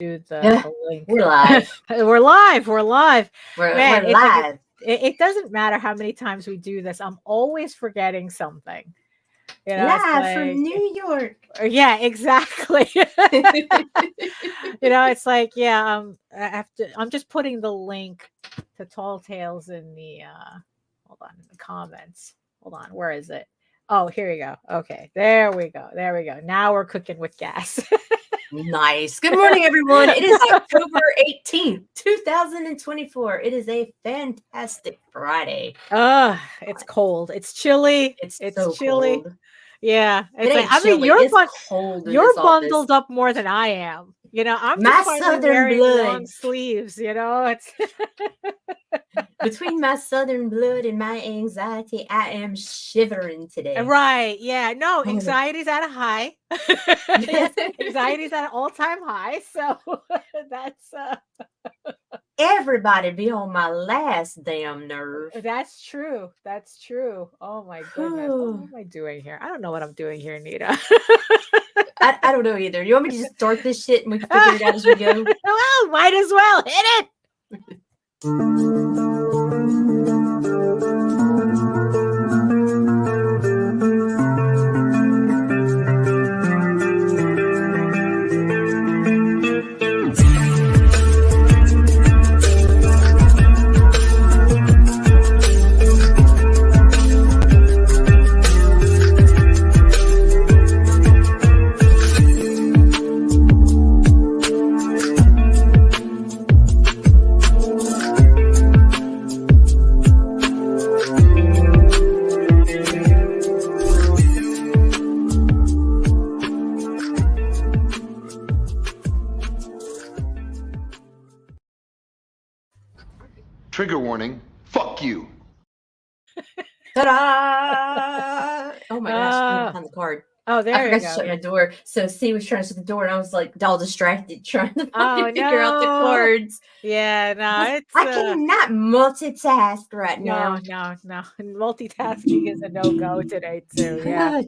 do Yeah, the link. we're live. We're live. We're live. Man, We're it's like live. it doesn't matter how many times we do this. I'm always forgetting something. It's Live like from New York. yeah, exactly. It's like yeah, I have to I'm just putting the link to Tall Tales in the hold on, in the comments. Hold on, where is it? Oh, here you go. Okay, there we go. There we go. Now we're cooking with gas. Nice. Good morning, everyone. It is October 18th, 2024. It is a fantastic Friday. It's cold. It's chilly. It's It's so chilly. cold. Yeah, It it's like ain't I mean chilly. It's cold in this you're office. bundled up more than I am. I'm My just finally southern wearing long blood. sleeves. It's Between my southern blood and my anxiety, I am shivering today. right. Yeah, no, Oh. anxiety's at a high. Yes, anxiety's at an all-time high. So that's Everybody be on my last damn nerve. that's true. That's true. Oh my goodness. What am I doing here? I don't know what I'm doing here, Nita. I don't know either. You want me to just start this shit and we can figure it out as we go? Well, might as well hit it. Trigger warning. Fuck you. Ta-da! Oh my gosh, I found the card. Oh, there I you forgot go. to shut my door. So C was trying to shut the door and I was like all distracted trying to Oh, figure out the no. cards. Yeah, no, it's I cannot multitask right now. no. Multitasking is a no-go today too. Yeah.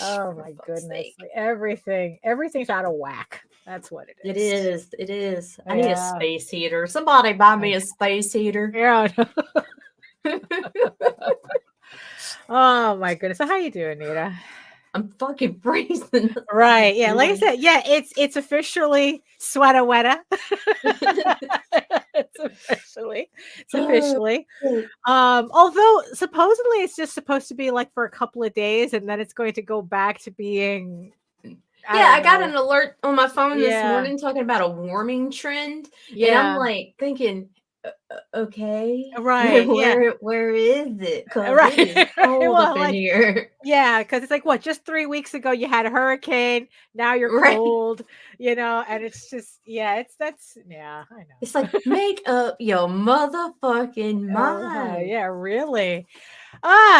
Oh my For fuck's goodness. sake. Like, everything's out of whack. That's what it It is. is. It is. I need a Yeah. space heater. Somebody buy me a space heater. Yeah. Oh my goodness. So how you doing, Nita? I'm fucking freezing. Right. Yeah. Like I said, yeah, it's officially sweater weather. It's officially. Although supposedly it's just supposed to be like for a couple of days and then it's going to go back to being I got an alert on my phone this Yeah. morning talking about a warming trend. And Yeah. I'm like thinking, okay, Right. Yeah. where is it? 'Cause Right. it is cold Well, up in like, here. yeah, because it's like what, just 3 weeks ago you had a hurricane, now you're Right. cold, and it's just I know. It's like, make up your motherfucking mind. Yeah, really.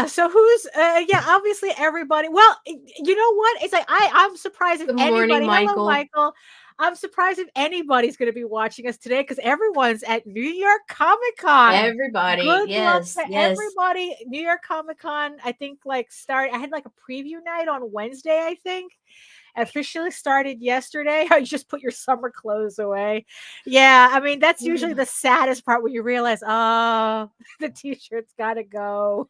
So who's obviously everybody. Well, you know what? It's like I'm surprised if Good morning, anybody. Hello, Michael. Michael. I'm surprised if anybody's going to be watching us today because everyone's at New York Comic Con. Everybody, Good yes, luck to yes. everybody. New York Comic Con. I think I had like a preview night on Wednesday. I think officially started yesterday. You just put your summer clothes away. Yeah, I mean that's usually the saddest part when you realize, oh, the t-shirt's got to go.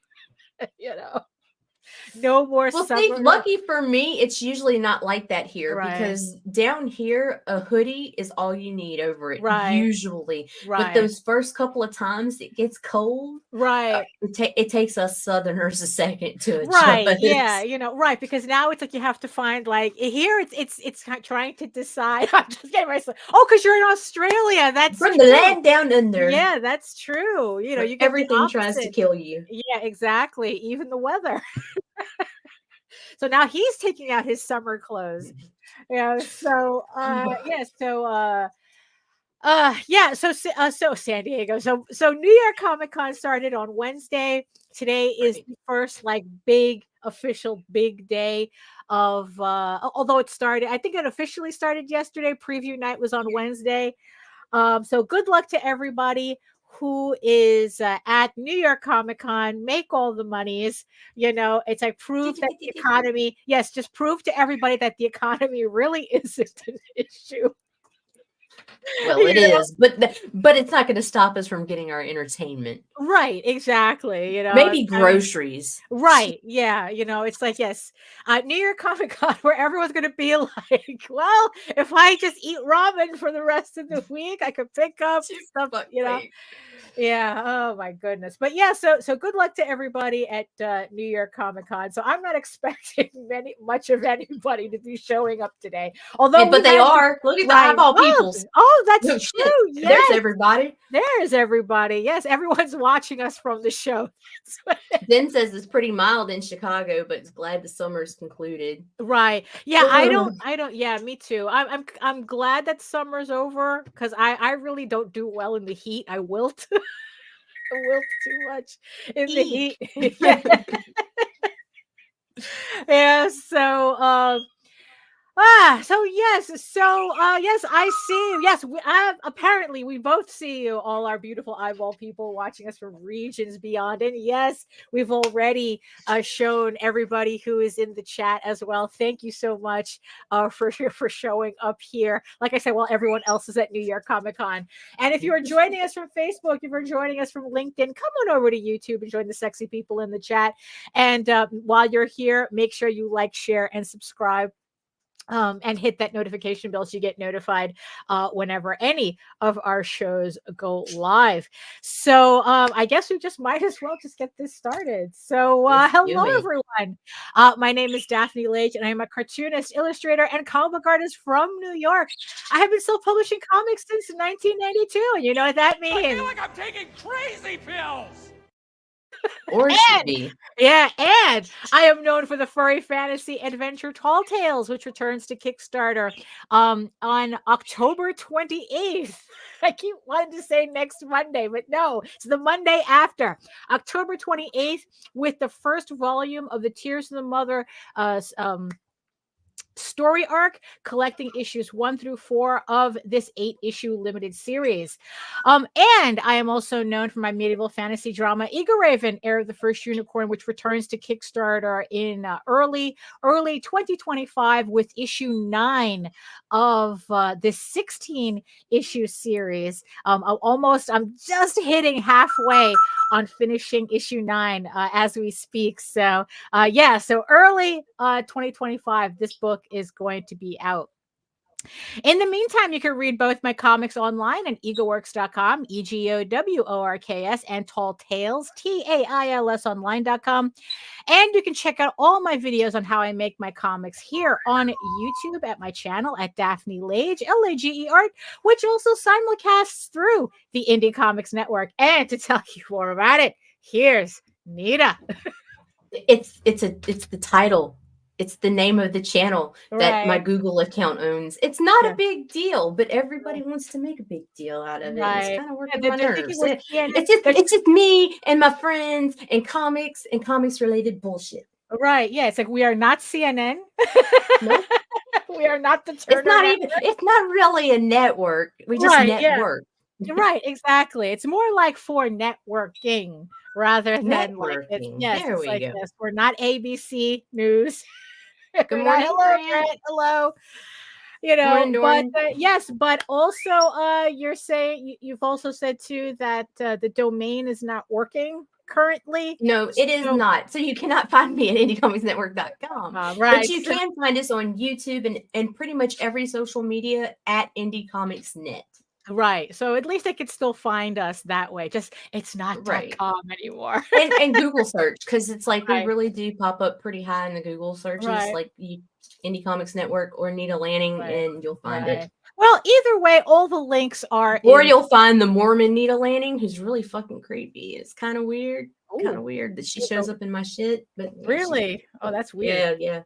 No more Well, summer. see, lucky for me, it's usually not like that here Right. because down here, a hoodie is all you need over it, Right. usually. Right. But those first couple of times it gets cold, right. It takes us Southerners a second to adjust. Right. Yeah. Right. Because now it's like you have to find like here it's trying to decide. I'm just getting myself. Oh, because you're in Australia. That's From true. the land down under. Yeah, that's true. You get everything tries to kill you. Yeah, exactly. Even the weather. So now he's taking out his summer clothes. Yeah. So so San Diego. So New York Comic Con started on Wednesday. Today is the first like big official big day of although I think it officially started yesterday. Preview night was on Wednesday. So good luck to everybody who is at New York Comic Con. Make all the monies. It's like prove that the economy. Yes, just prove to everybody that the economy really isn't an issue. Well, it is, but it's not going to stop us from getting our entertainment. Right, exactly. Maybe I mean, groceries. right. Yeah. It's like, yes, New York Comic Con, where everyone's going to be like, well, if I just eat ramen for the rest of the week, I could pick up stuff, Yeah. Oh my goodness. But yeah, so good luck to everybody at New York Comic Con. So I'm not expecting much of anybody to be showing up today. Although But they are. Look at the eyeball peoples. Oh, that's No true. shit. Yes. There's everybody. There's everybody. Yes, everyone's watching us from the show. Den says it's pretty mild in Chicago, but it's glad the summer's concluded. Right. Yeah, I don't yeah, me too. I'm glad that summer's over because I really don't do well in the heat. I wilt. I wilt too much in the heat. Yeah, so yes, yes, I see you. Yes, apparently we both see you, all our beautiful eyeball people watching us from regions beyond. And yes, we've already shown everybody who is in the chat as well. Thank you so much for showing up here. Like I said, while everyone else is at New York Comic Con. And if you are joining us from Facebook, if you're joining us from LinkedIn, come on over to YouTube and join the sexy people in the chat. And while you're here, make sure you like, share, and subscribe. And hit that notification bell so you get notified whenever any of our shows go live. So I guess we just might as well just get this started. So hello, everyone. My name is Daphne Lage, and I'm a cartoonist, illustrator, and comic book artist from New York. I have been self-publishing comics since 1992, and you know what that means. I feel like I'm taking crazy pills. Or should be. Yeah, and I am known for the furry fantasy adventure Tall Tales, which returns to Kickstarter on October 28th. I keep wanting to say next Monday, but no, it's the Monday after, October 28th, with the first volume of the Tears of the Mother story arc, collecting issues 1 through 4 of this 8-issue limited series. And I am also known for my medieval fantasy drama Eagle Raven, Heir of the First Unicorn, which returns to Kickstarter in early 2025 with issue 9 of this 16-issue series. I'm just hitting halfway on finishing issue 9 as we speak. So so early 2025, this book is going to be out. In the meantime, you can read both my comics online at egoworks.com, EGOWORKS, and Tall Tales, TAILS online.com. And you can check out all my videos on how I make my comics here on YouTube at my channel at Daphne Lage, Lage Art, which also simulcasts through the Indie Comics Network. And to tell you more about it, here's Nita. It's the title. It's the name of the channel that my Google account owns. It's not a big deal, but everybody wants to make a big deal out of it. It's kind of working my nerves. It's just me and my friends and comics related bullshit. Right. Yeah. It's like we are not CNN. Nope. We are not the Turner Network. It's not really a network. We just network. Yeah. Right. Exactly. It's more like for networking rather than like there we go. Yes, we're not ABC News. Good morning. Hello, Brett. Hello. Yes, but also you're saying you've also said too that the domain is not working currently. No, it is not. So you cannot find me at indiecomicsnetwork.com. Right. But you can find us on YouTube and pretty much every social media at IndieComicsNet. Right. So at least they could still find us that way. Just it's not .com anymore. and Google search, because it's like we really do pop up pretty high in the Google searches, like Indie Comics Network or Nita Lanning, and you'll find it. Well, either way, all the links are you'll find the Mormon Nita Lanning, who's really fucking creepy. It's kind of weird. Kind of weird that she shows up in my shit, but really, that's weird. Yeah.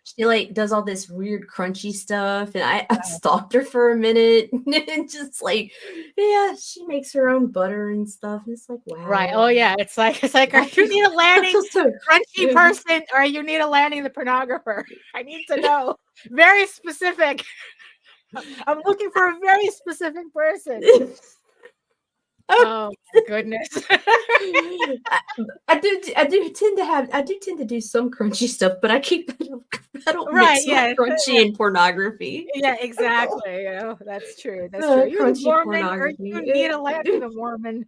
She does all this weird crunchy stuff, and I stalked her for a minute, and just she makes her own butter and stuff. And it's like, wow, right? Oh yeah, it's like are you Nita Lanning crunchy person, or you Nita Lanning the pornographer? I need to know. Very specific. I'm looking for a very specific person. Oh, goodness. I do tend to do some crunchy stuff, but I don't mix my crunchy and pornography. Yeah, exactly. That's true. That's true. You're the Mormon, or you need a letting the Mormon,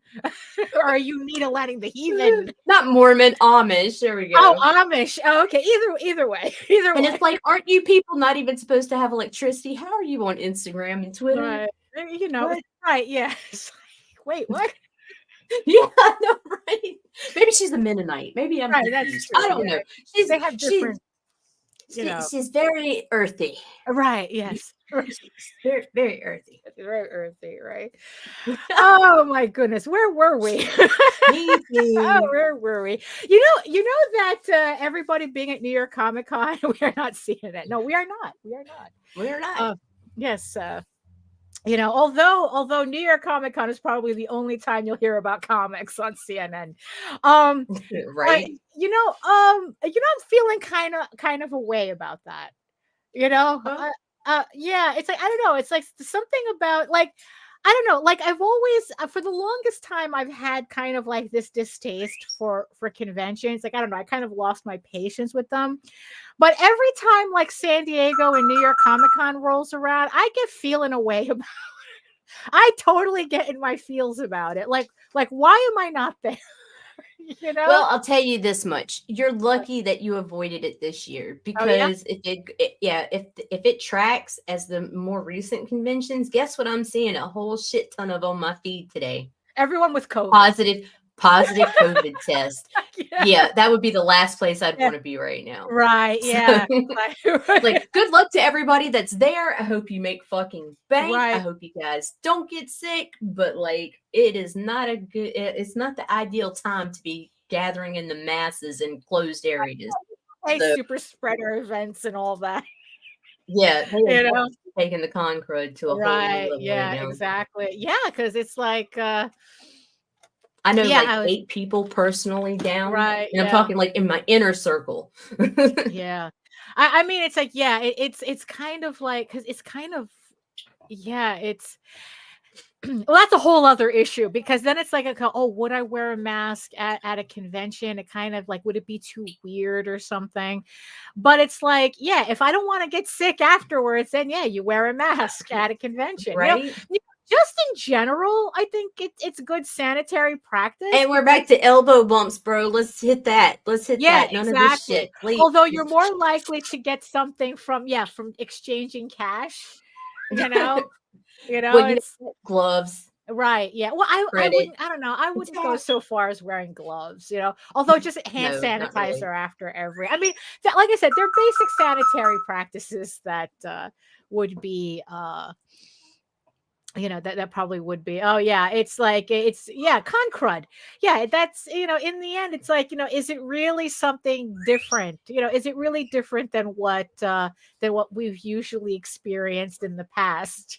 or you need a letting the heathen. Not Mormon, Amish. There we go. Oh, Amish. Oh, okay. Either way. And it's like, aren't you people not even supposed to have electricity? How are you on Instagram and Twitter? Right. Right. Yeah. Wait, what? Yeah, I know, right? Maybe she's a Mennonite. Maybe I'm right, confused. That's true. I don't know. They have different, she's very earthy. Right, yes. She's very, very earthy. Very earthy, right? Oh my goodness. Where were we? Oh, where were we? You know that everybody being at New York Comic Con, we are not seeing it. No, we are not. We are not. We are not. Yes. Although New York Comic Con is probably the only time you'll hear about comics on CNN. Right. I'm feeling kind of a way about that. Yeah, it's like, I don't know. It's like something about, like, I don't know. Like, I've always, for the longest time, I've had kind of like this distaste for conventions. Like, I don't know. I kind of lost my patience with them. But every time like San Diego and New York Comic Con rolls around, I get feeling a way about it. I totally get in my feels about it. Like, why am I not there? Well, I'll tell you this much: you're lucky that you avoided it this year, because if it tracks as the more recent conventions, guess what? I'm seeing a whole shit ton of on my feed today. Everyone with COVID. Positive COVID test. Yeah, that would be the last place I'd want to be right now. Right. Yeah. Like, good luck to everybody that's there. I hope you make fucking bank. Right. I hope you guys don't get sick. But like, it's not the ideal time to be gathering in the masses in closed areas. Like super spreader events and all that. Yeah, taking the con crud to a whole new level. Yeah, exactly. Yeah, because it's like I know like 8 people personally down. Right. And I'm talking like in my inner circle. Yeah. I mean, it's like, yeah, it's kind of like, because it's kind of, yeah, it's, well, that's a whole other issue, because then it's like, would I wear a mask at a convention? It kind of like, would it be too weird or something? But it's like, yeah, if I don't want to get sick afterwards, then yeah, you wear a mask at a convention. Right. Just in general, I think it's good sanitary practice. And we're back to elbow bumps, bro. Let's hit that. None of this shit, please. Although you're more likely to get something from exchanging cash, well, it's gloves. Right. Yeah. Well, I don't know. I wouldn't go so far as wearing gloves, although just hand sanitizer really. After every, I mean, like I said, they're basic sanitary practices that would be, that probably would be. Oh yeah, it's like con crud. Yeah, that's in the end, it's like, is it really something different? Is it really different than what we've usually experienced in the past?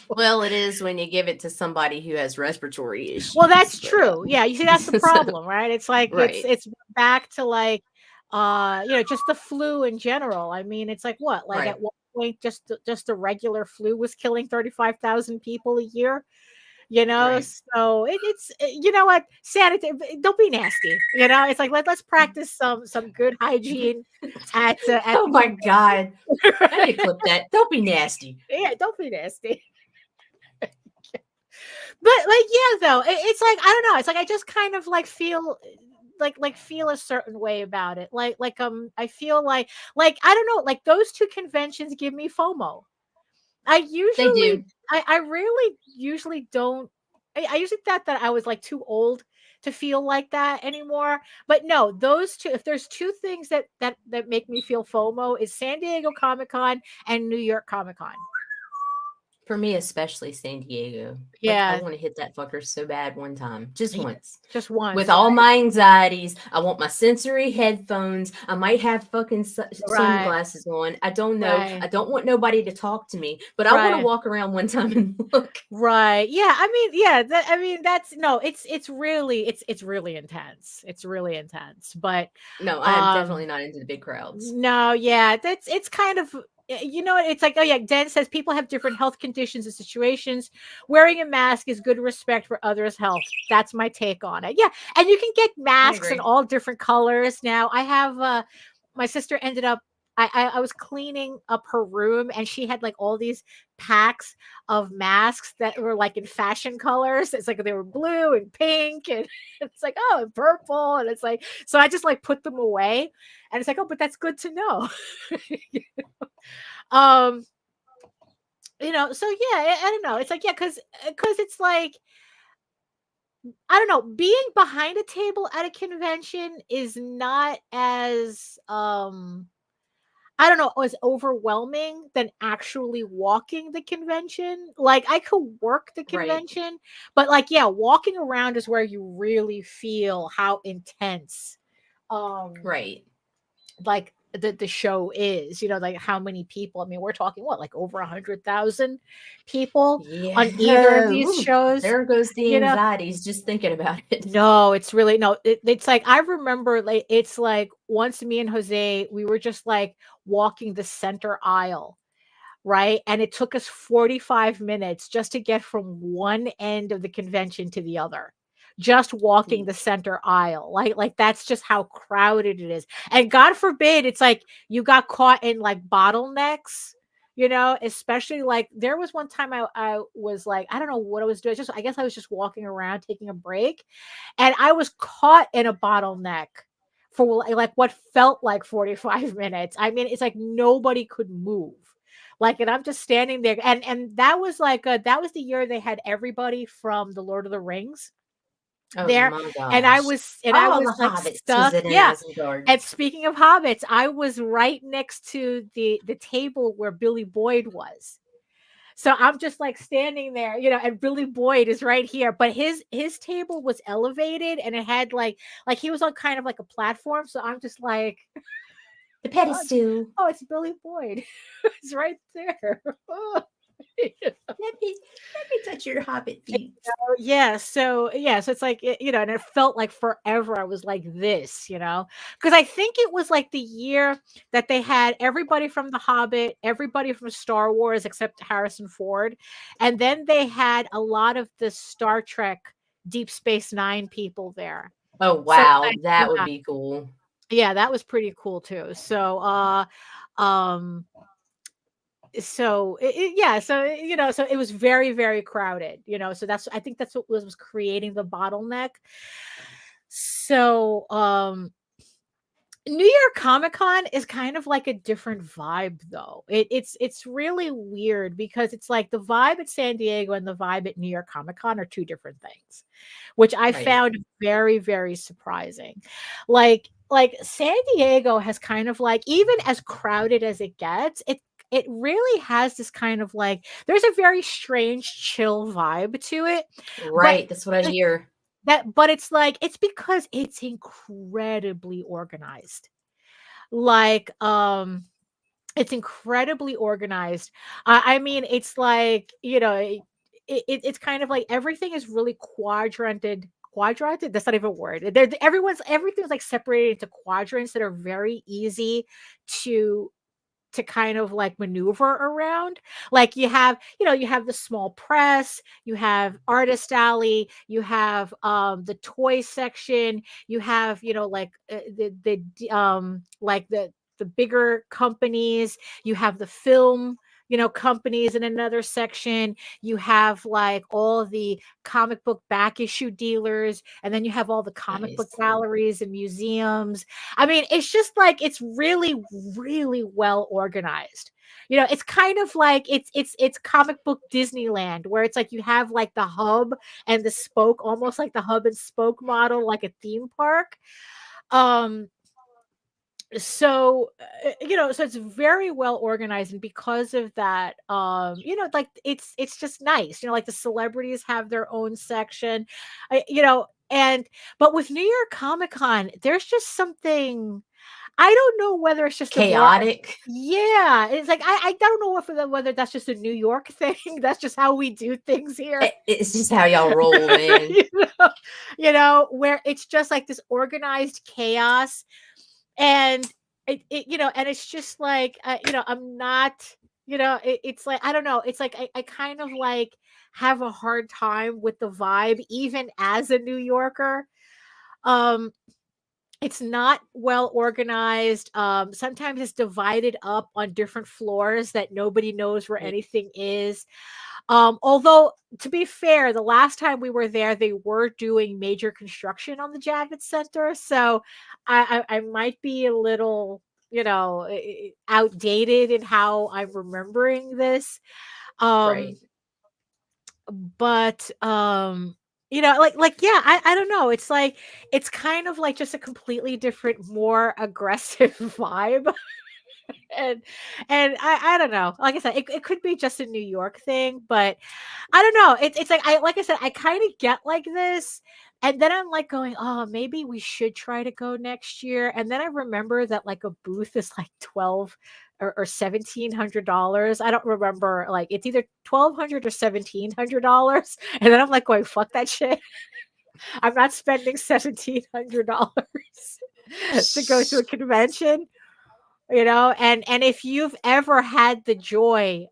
Well, it is when you give it to somebody who has respiratory issues. Well, that's true. Yeah, you see, that's the problem, right? It's like it's back to like just the flu in general. I mean, it's like what, like at one point, just the regular flu was killing 35,000 people a year. So it's what, sanitary. Don't be nasty. It's like let's practice some good hygiene at oh my god, I need to clip that. Don't be nasty. Yeah, don't be nasty. But like, yeah, though it's like, I don't know. It's like I just kind of like feel feel a certain way about it. I feel like I don't know, like those two conventions give me FOMO. I usually I really usually don't. I usually thought that I was like too old to feel like that anymore. But no, those two, if there's two things that make me feel FOMO, is San Diego Comic-Con and New York Comic-Con. For me, especially San Diego. Yeah. I want to hit that fucker so bad one time. Just once. Just once. With all my anxieties. I want my sensory headphones. I might have fucking sunglasses on. I don't know. Right. I don't want nobody to talk to me. But I want to walk around one time and look. Right. Yeah. I mean, yeah. It's really intense. It's really intense. But no, I'm definitely not into the big crowds. No, yeah. It's kind of, you know, it's like, oh yeah, Dan says people have different health conditions and situations. Wearing a mask is good respect for others' health. That's my take on it. Yeah, and you can get masks in all different colors now. I have my sister ended up. I was cleaning up her room and she had like all these packs of masks that were like in fashion colors. It's like they were blue and pink and it's like, oh, and purple. And it's like, so I just like put them away and it's like, oh, but that's good to know. um you know, so yeah, I don't know, it's like, yeah, because it's like, I don't know, being behind a table at a convention is not as I don't know, as overwhelming than actually walking the convention. Like I could work the convention, but like, yeah, walking around is where you really feel how intense like the show is, you know, like how many people. I mean, we're talking what, like over 100,000 people on either of these shows. There goes the anxieties just thinking about it. No, it's really no. It's like I remember, like it's like once me and Jose, we were just like walking the center aisle, right? And it took us 45 minutes just to get from one end of the convention to the other. Just walking the center aisle, like that's just how crowded it is. And God forbid it's like you got caught in like bottlenecks, you know, especially like there was one time I was like, I don't know what I was doing. I guess I was just walking around taking a break and I was caught in a bottleneck for like what felt like 45 minutes. I mean, it's like nobody could move. Like, and I'm just standing there. And that was like, that was the year they had everybody from the Lord of the Rings there. And I was like stuck. Yeah. And speaking of hobbits, I was right next to the table where Billy Boyd was. So I'm just like standing there, you know, and Billy Boyd is right here, but his table was elevated and it had like he was on kind of like a platform. So I'm just like the pedestal. Oh, it's Billy Boyd. It's right there. Let me touch your hobbit feet. Yeah, so it's like, you know, and it felt like forever I was like this, you know, because I think it was like the year that they had everybody from The Hobbit, everybody from Star Wars except Harrison Ford, and then they had a lot of the Star Trek Deep Space Nine people there. Oh wow, so that would be cool. Yeah, that was pretty cool too. So so you know, so it was very, very crowded, you know, so I think that's what was creating the bottleneck. So New York Comic Con is kind of like a different vibe though. It's really weird because it's like the vibe at San Diego and the vibe at New York Comic Con are two different things, which I found very, very surprising. Like San Diego has kind of like, even as crowded as it gets, it really has this kind of like, there's a very strange chill vibe to it. Right. That's what I hear. But it's like, it's because it's incredibly organized. Like, it's incredibly organized. I mean, it's like, you know, it's kind of like everything is really quadranted. That's not even a word. Everything's like separated into quadrants that are very easy to kind of like maneuver around. Like you have the small press, you have artist alley, you have the toy section, you have, you know, like like the bigger companies, you have the film, you know, companies in another section, you have like all the comic book back issue dealers, and then you have all the comic book galleries and museums. I mean, it's just like, it's really, really well organized. You know, it's kind of like it's comic book Disneyland, where it's like you have like the hub and the spoke, almost like the hub and spoke model, like a theme park. So you know, so it's very well organized, and because of that, you know, like it's just nice, you know, like the celebrities have their own section, you know. But with New York Comic Con, there's just something, I don't know whether it's just chaotic. Yeah, it's like I don't know whether that's just a New York thing. That's just how we do things here. It's just how y'all roll, man. You know, where it's just like this organized chaos. And and it's just like, I'm not, it's like, I don't know. It's like, I kind of like have a hard time with the vibe, even as a New Yorker. Um, it's not well organized. Sometimes it's divided up on different floors that nobody knows where anything is. Although, to be fair, the last time we were there, they were doing major construction on the Javits Center. So I might be a little, outdated in how I'm remembering this. Right. But yeah, I don't know. It's like, it's kind of like just a completely different, more aggressive vibe. and I don't know. Like I said, it could be just a New York thing, but I don't know. It's like I said, I kind of get like this, and then I'm like going, oh, maybe we should try to go next year. And then I remember that like a booth is like 12 or $1,700. I don't remember. Like, it's either $1,200 or $1,700. And then I'm like going, fuck that shit. I'm not spending $1,700 to go to a convention. And if you've ever had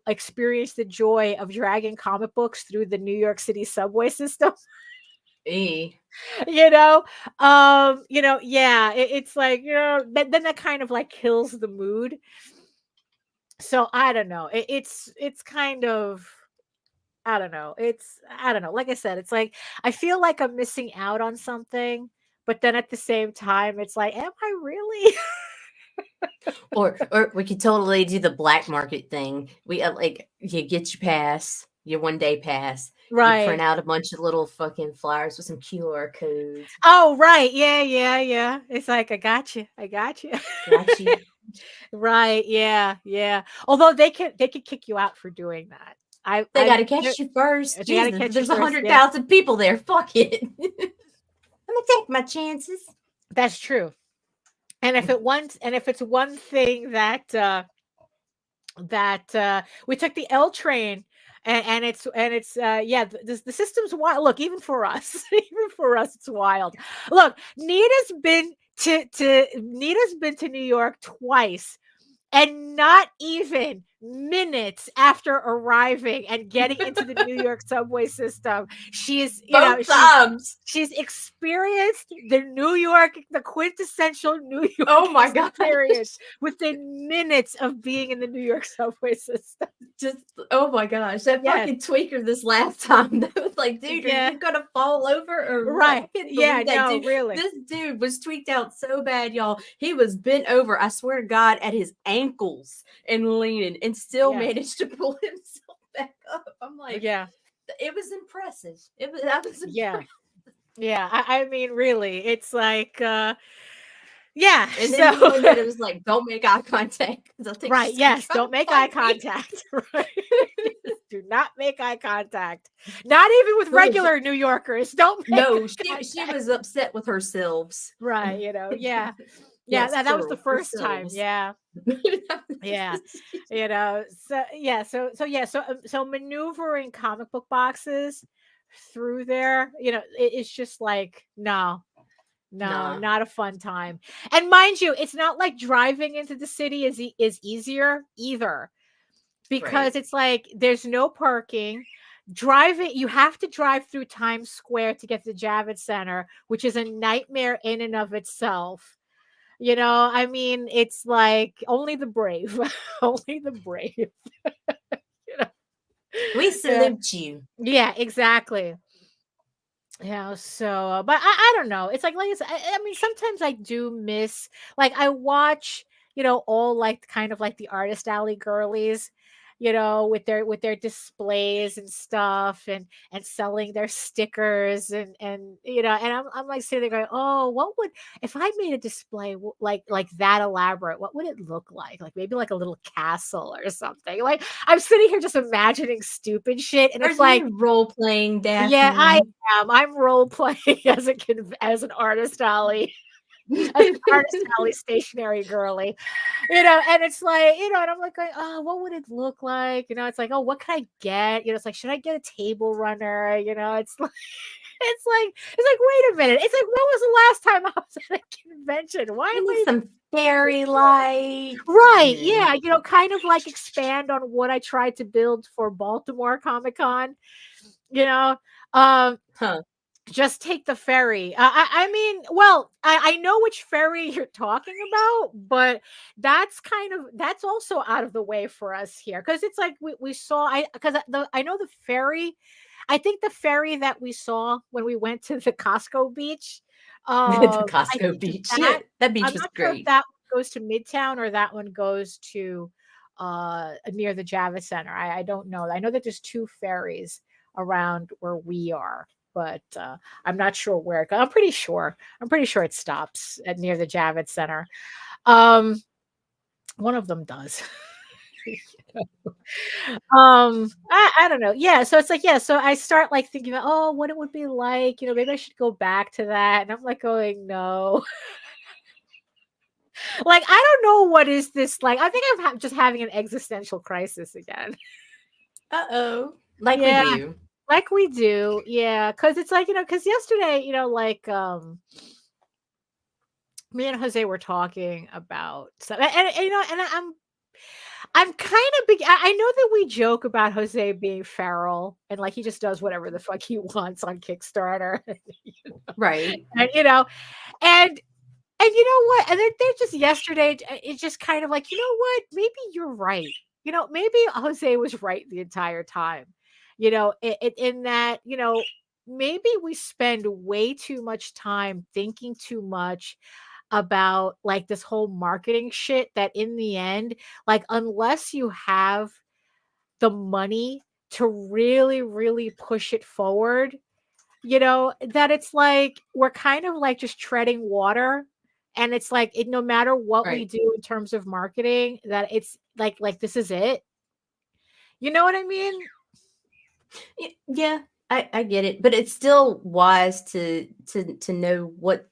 experienced the joy of dragging comic books through the New York City subway system, yeah, it's like, then that kind of like kills the mood. So I don't know. It's kind of, I don't know. I don't know. Like I said, it's like, I feel like I'm missing out on something, but then at the same time, it's like, am I really? Or we could totally do the black market thing. We like, you get your pass, your 1-day pass. Right. You print out a bunch of little fucking flyers with some QR codes. Oh, right. Yeah. It's like, I got you. Got you. Right. Yeah. Although they could kick you out for doing that. They got to catch you first. Jesus, there's 100,000 people there. Fuck it. I'm gonna take my chances. That's true. And if it's one thing that we took the L train, and it's the system's wild. Look, even for us, it's wild. Look, Nita's been to New York twice, and not even minutes after arriving and getting into the New York subway system, she's she's experienced the quintessential New York oh my god experience within minutes of being in the New York subway system. Just oh my gosh, that fucking tweaker this last time, that was like, dude, are you gonna fall over or right? Yeah, no, dude. Really. This dude was tweaked out so bad, y'all. He was bent over, I swear to God, at his ankles and leaning, and still managed to pull himself back up. I'm like, yeah, it was impressive. Yeah. I mean, really, it's like, yeah. And then it was like, don't make eye contact. Right. Yes. Don't make eye contact. Right. Do not make eye contact. Not even with regular New Yorkers. Don't make she was upset with herself. Right. Yeah. Yeah, that was the first time. Yeah. Yeah. So maneuvering comic book boxes through there, it's just like, no, not a fun time. And mind you, it's not like driving into the city is easier either, because it's like there's no parking. You have to drive through Times Square to get to the Javits Center, which is a nightmare in and of itself. I mean, it's like only the brave, only the brave. We salute you. Yeah, exactly. So, but I don't know. It's like I mean, sometimes I do miss, like, I watch, all like kind of like the artist alley girlies, with their displays and stuff, and selling their stickers, and I'm like sitting there going, oh, what would, if I made a display like that elaborate, what would it look like? Like maybe like a little castle or something. Like, I'm sitting here just imagining stupid shit, and it's like role playing, Daphne. Yeah, I am. I'm role playing as an artist alley. Artist Alley stationary girly, and it's like, and I'm like, oh, what would it look like? It's like, oh, what can I get? It's like, should I get a table runner? It's like, wait a minute. It's like, when was the last time I was at a convention? Why am I some fairy light? Right. Yeah. Kind of like expand on what I tried to build for Baltimore Comic-Con, just take the ferry. I mean, well, I know which ferry you're talking about, but that's also out of the way for us here. Cause it's like, we saw, I know the ferry, I think the ferry that we saw when we went to the Costco beach, the Costco beach. That beach was great. Sure if that one goes to Midtown or that one goes to near the Javits Center. I don't know. I know that there's 2 ferries around where we are, but I'm not sure where. I'm pretty sure it stops at near the Javits Center. One of them does. I don't know. Yeah, so it's like, so I start like thinking about, oh, what it would be like, maybe I should go back to that, and I'm like going, no. Like, I don't know, what is this like. I think I'm just having an existential crisis again. Like we do. Yeah, because it's like, because yesterday, like me and Jose were talking about stuff, and I'm kind of big. I know that we joke about Jose being feral and like he just does whatever the fuck he wants on Kickstarter. Right. And you know what? And they're just yesterday, it's just kind of like, what? Maybe you're right. Maybe Jose was right the entire time. In that, maybe we spend way too much time thinking too much about like this whole marketing shit, that in the end, like, unless you have the money to really, really push it forward, that it's like we're kind of like just treading water. And it's like, no matter what we do in terms of marketing, that it's like this is it. You know what I mean? Yeah, I get it, but it's still wise to know what.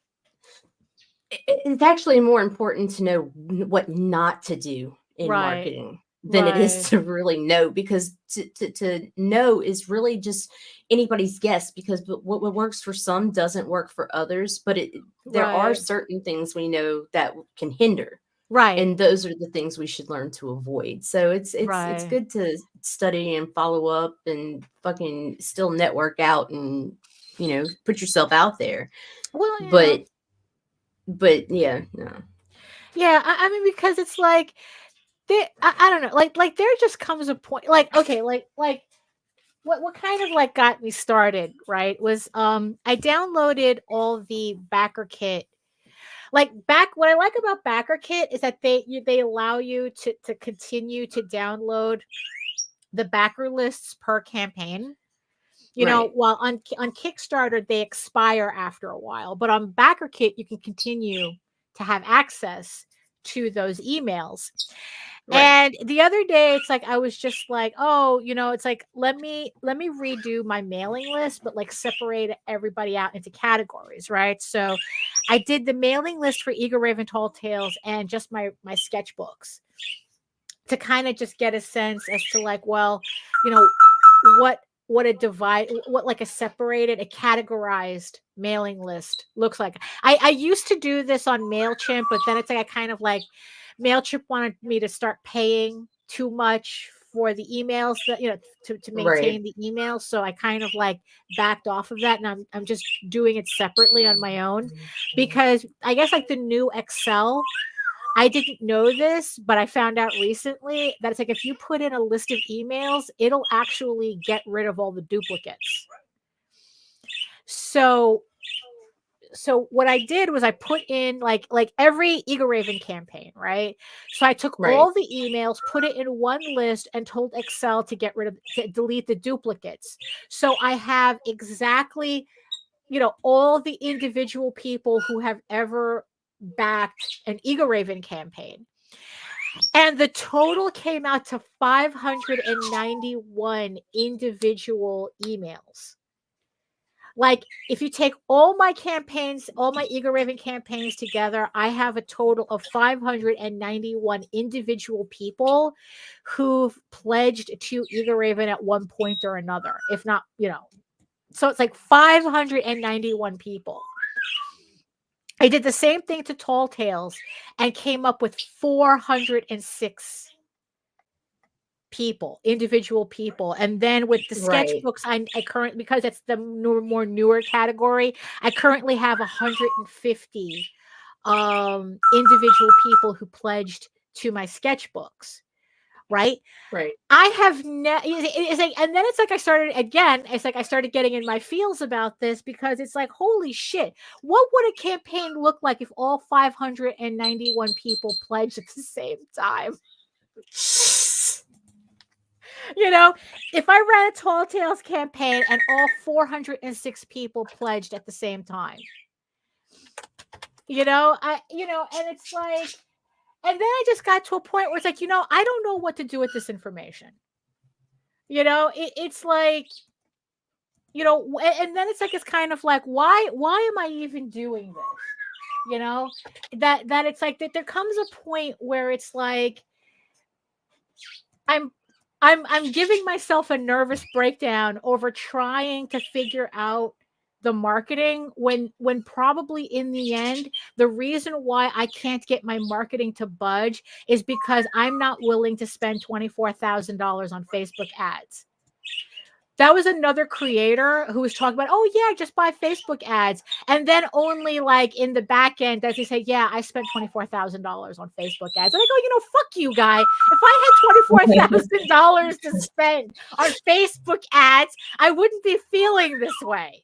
It's actually more important to know what not to do in marketing than it is to really know, because to know is really just anybody's guess, because what works for some doesn't work for others. But there are certain things we know that can hinder. Right. And those are the things we should learn to avoid. So it's good to study and follow up and fucking still network out and, put yourself out there. Well, but yeah, no. Yeah, I mean, because it's like, I don't know, like there just comes a point, like, okay, like what kind of like got me started, right, was I downloaded all the BackerKit. Like, what I like about BackerKit is that they allow you to continue to download the backer lists per campaign. While on Kickstarter they expire after a while, but on BackerKit you can continue to have access to those emails. And the other day, it's like I was just like, oh, it's like, let me redo my mailing list, but like separate everybody out into categories, right? So I did the mailing list for Eager Raven Tall Tales and just my sketchbooks, to kind of just get a sense as to like, well, what a separated, a categorized mailing list looks like. I used to do this on MailChimp, but then it's like I kind of like, MailChimp wanted me to start paying too much for the emails that, to maintain the emails. So I kind of like backed off of that, and I'm just doing it separately on my own, because I guess like the new Excel, I didn't know this, but I found out recently that it's like, if you put in a list of emails, it'll actually get rid of all the duplicates. So what I did was I put in like every Eager Raven campaign, right? So I took all the emails, put it in one list, and told Excel to delete the duplicates. So I have exactly, all the individual people who have ever backed an Eager Raven campaign. And the total came out to 591 individual emails. Like, if you take all my campaigns, all my Eager Raven campaigns together, I have a total of 591 individual people who've pledged to Eager Raven at one point or another, if not, so it's like 591 people. I did the same thing to Tall Tales and came up with 406 people, individual people. And then with the sketchbooks, I currently, because it's the more newer category, I currently have 150 individual people who pledged to my sketchbooks. Right. I have it's like, and then it's like I started getting in my feels about this, because it's like, holy shit, what would a campaign look like if all 591 people pledged at the same time? If I ran a Tall Tales campaign and all 406 people pledged at the same time, and it's like, and then I just got to a point where it's like, I don't know what to do with this information. It's like, and then it's like, it's kind of like, why am I even doing this? That it's like that there comes a point where it's like, I'm giving myself a nervous breakdown over trying to figure out the marketing when probably in the end, the reason why I can't get my marketing to budge is because I'm not willing to spend $24,000 on Facebook ads. That was another creator who was talking about, oh yeah, just buy Facebook ads. And then only like in the back end does he say, yeah, I spent $24,000 on Facebook ads. And I go, fuck you, guy. If I had $24,000 to spend on Facebook ads, I wouldn't be feeling this way.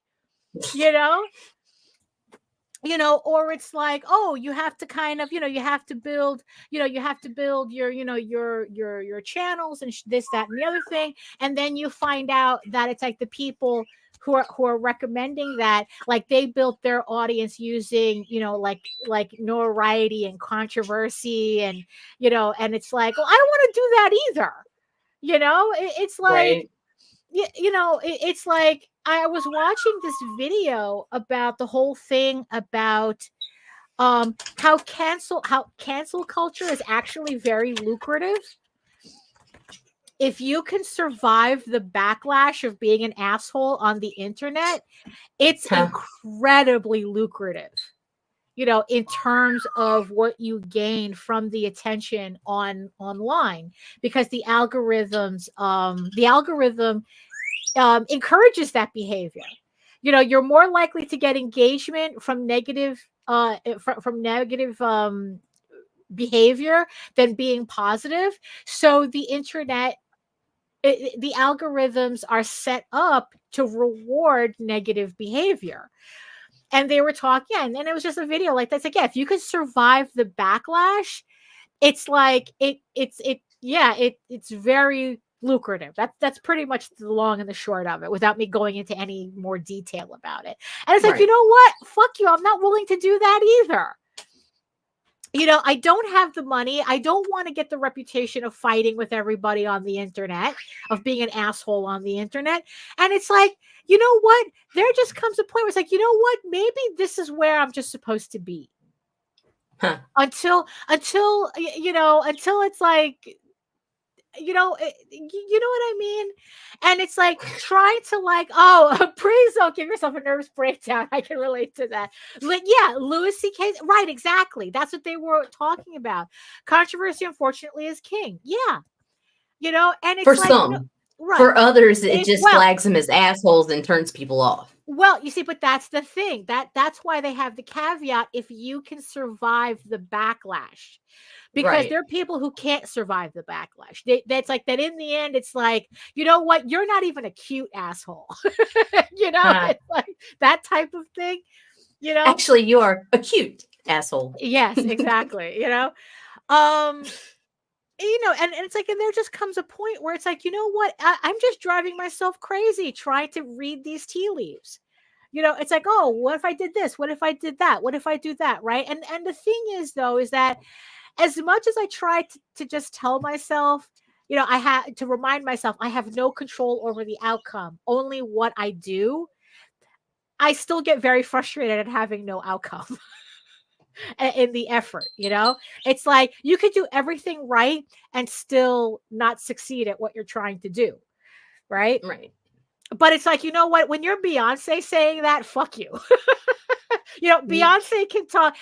Or it's like, oh, you have to kind of, you have to build your, your channels and this, that, and the other thing. And then you find out that it's like the people who are recommending that, like, they built their audience using, like notoriety and controversy, and, and it's like, well, I don't want to do that either. It's like, it's like, I was watching this video about the whole thing about how cancel culture is actually very lucrative. If you can survive the backlash of being an asshole on the internet, it's incredibly lucrative. In terms of what you gain from the attention online, because the algorithm encourages that behavior. You're more likely to get engagement from negative behavior than being positive. So the internet, the algorithms are set up to reward negative behavior. And they were talking, and it was just a video like that's like, yeah, if you could survive the backlash, it's like it's very lucrative. That's pretty much the long and the short of it, without me going into any more detail about it. And it's like, you know what? Fuck you. I'm not willing to do that either. I don't have the money. I don't want to get the reputation of fighting with everybody on the internet, of being an asshole on the internet. And it's like, you know what? There just comes a point where it's like, you know what? Maybe this is where I'm just supposed to be. Until it's like, you know what I mean? And it's like trying to like, oh, please don't give yourself a nervous breakdown. I can relate to that. Like, yeah, Louis C.K. Right, exactly. That's what they were talking about. Controversy, unfortunately, is king. Yeah. And it's for like, some. Right. For others, it just flags them as assholes and turns people off. Well, you see, but that's the thing. That's why they have the caveat, if you can survive the backlash. Because there are people who can't survive the backlash. That's like that in the end, it's like, you know what? You're not even a cute asshole. It's like that type of thing. Actually, you are a cute asshole. Yes, exactly. And it's like, and there just comes a point where it's like, you know what? I'm just driving myself crazy trying to read these tea leaves. It's like, oh, what if I did this? What if I did that? What if I do that? Right. And the thing is, though, is that as much as I try to just tell myself, I had to remind myself, I have no control over the outcome, only what I do. I still get very frustrated at having no outcome in the effort. It's like you could do everything right and still not succeed at what you're trying to do. Right. But it's like, you know what? When you're Beyonce saying that, fuck you. Beyonce can talk,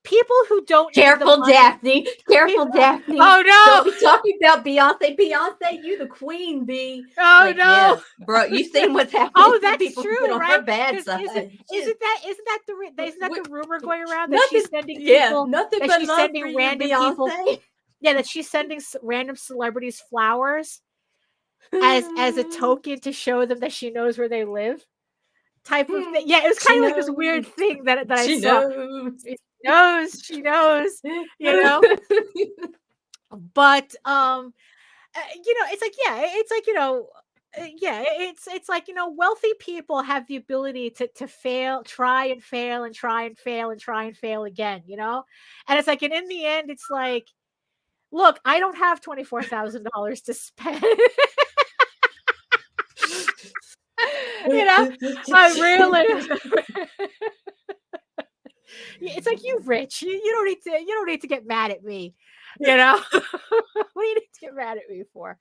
people who don't careful, Daphne. Careful, Daphne. Oh no. Don't be talking about Beyonce. Beyonce, you the queen, B. Oh like, no. Yeah, bro, you seen what's happening. Oh, that's people true, on right? Her bad side. Isn't that the rumor going around that she's sending people? Nothing that but she's love sending for random you, people. Beyonce. Yeah, that she's sending random celebrities flowers as a token to show them that she knows where they live. Type of thing. Yeah, it was kind of like this weird thing that I saw. She knows, But it's like, it's like, it's like, wealthy people have the ability to fail, try and fail and try and fail and try and fail again, and it's like, and in the end, it's like, look, I don't have $24,000 to spend. I really. It's like, you rich. You don't need to get mad at me. What do you need to get mad at me for?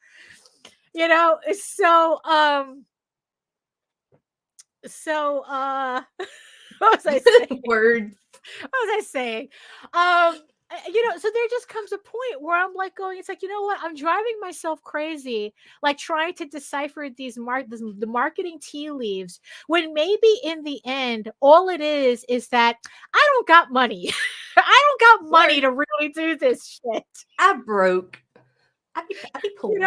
So what was I saying? Words. What was I saying? So there just comes a point where I'm like going, it's like, you know what? I'm driving myself crazy, like trying to decipher the marketing tea leaves, when maybe in the end, all it is that I don't got money. I don't got money to really do this shit. I broke. I be poor.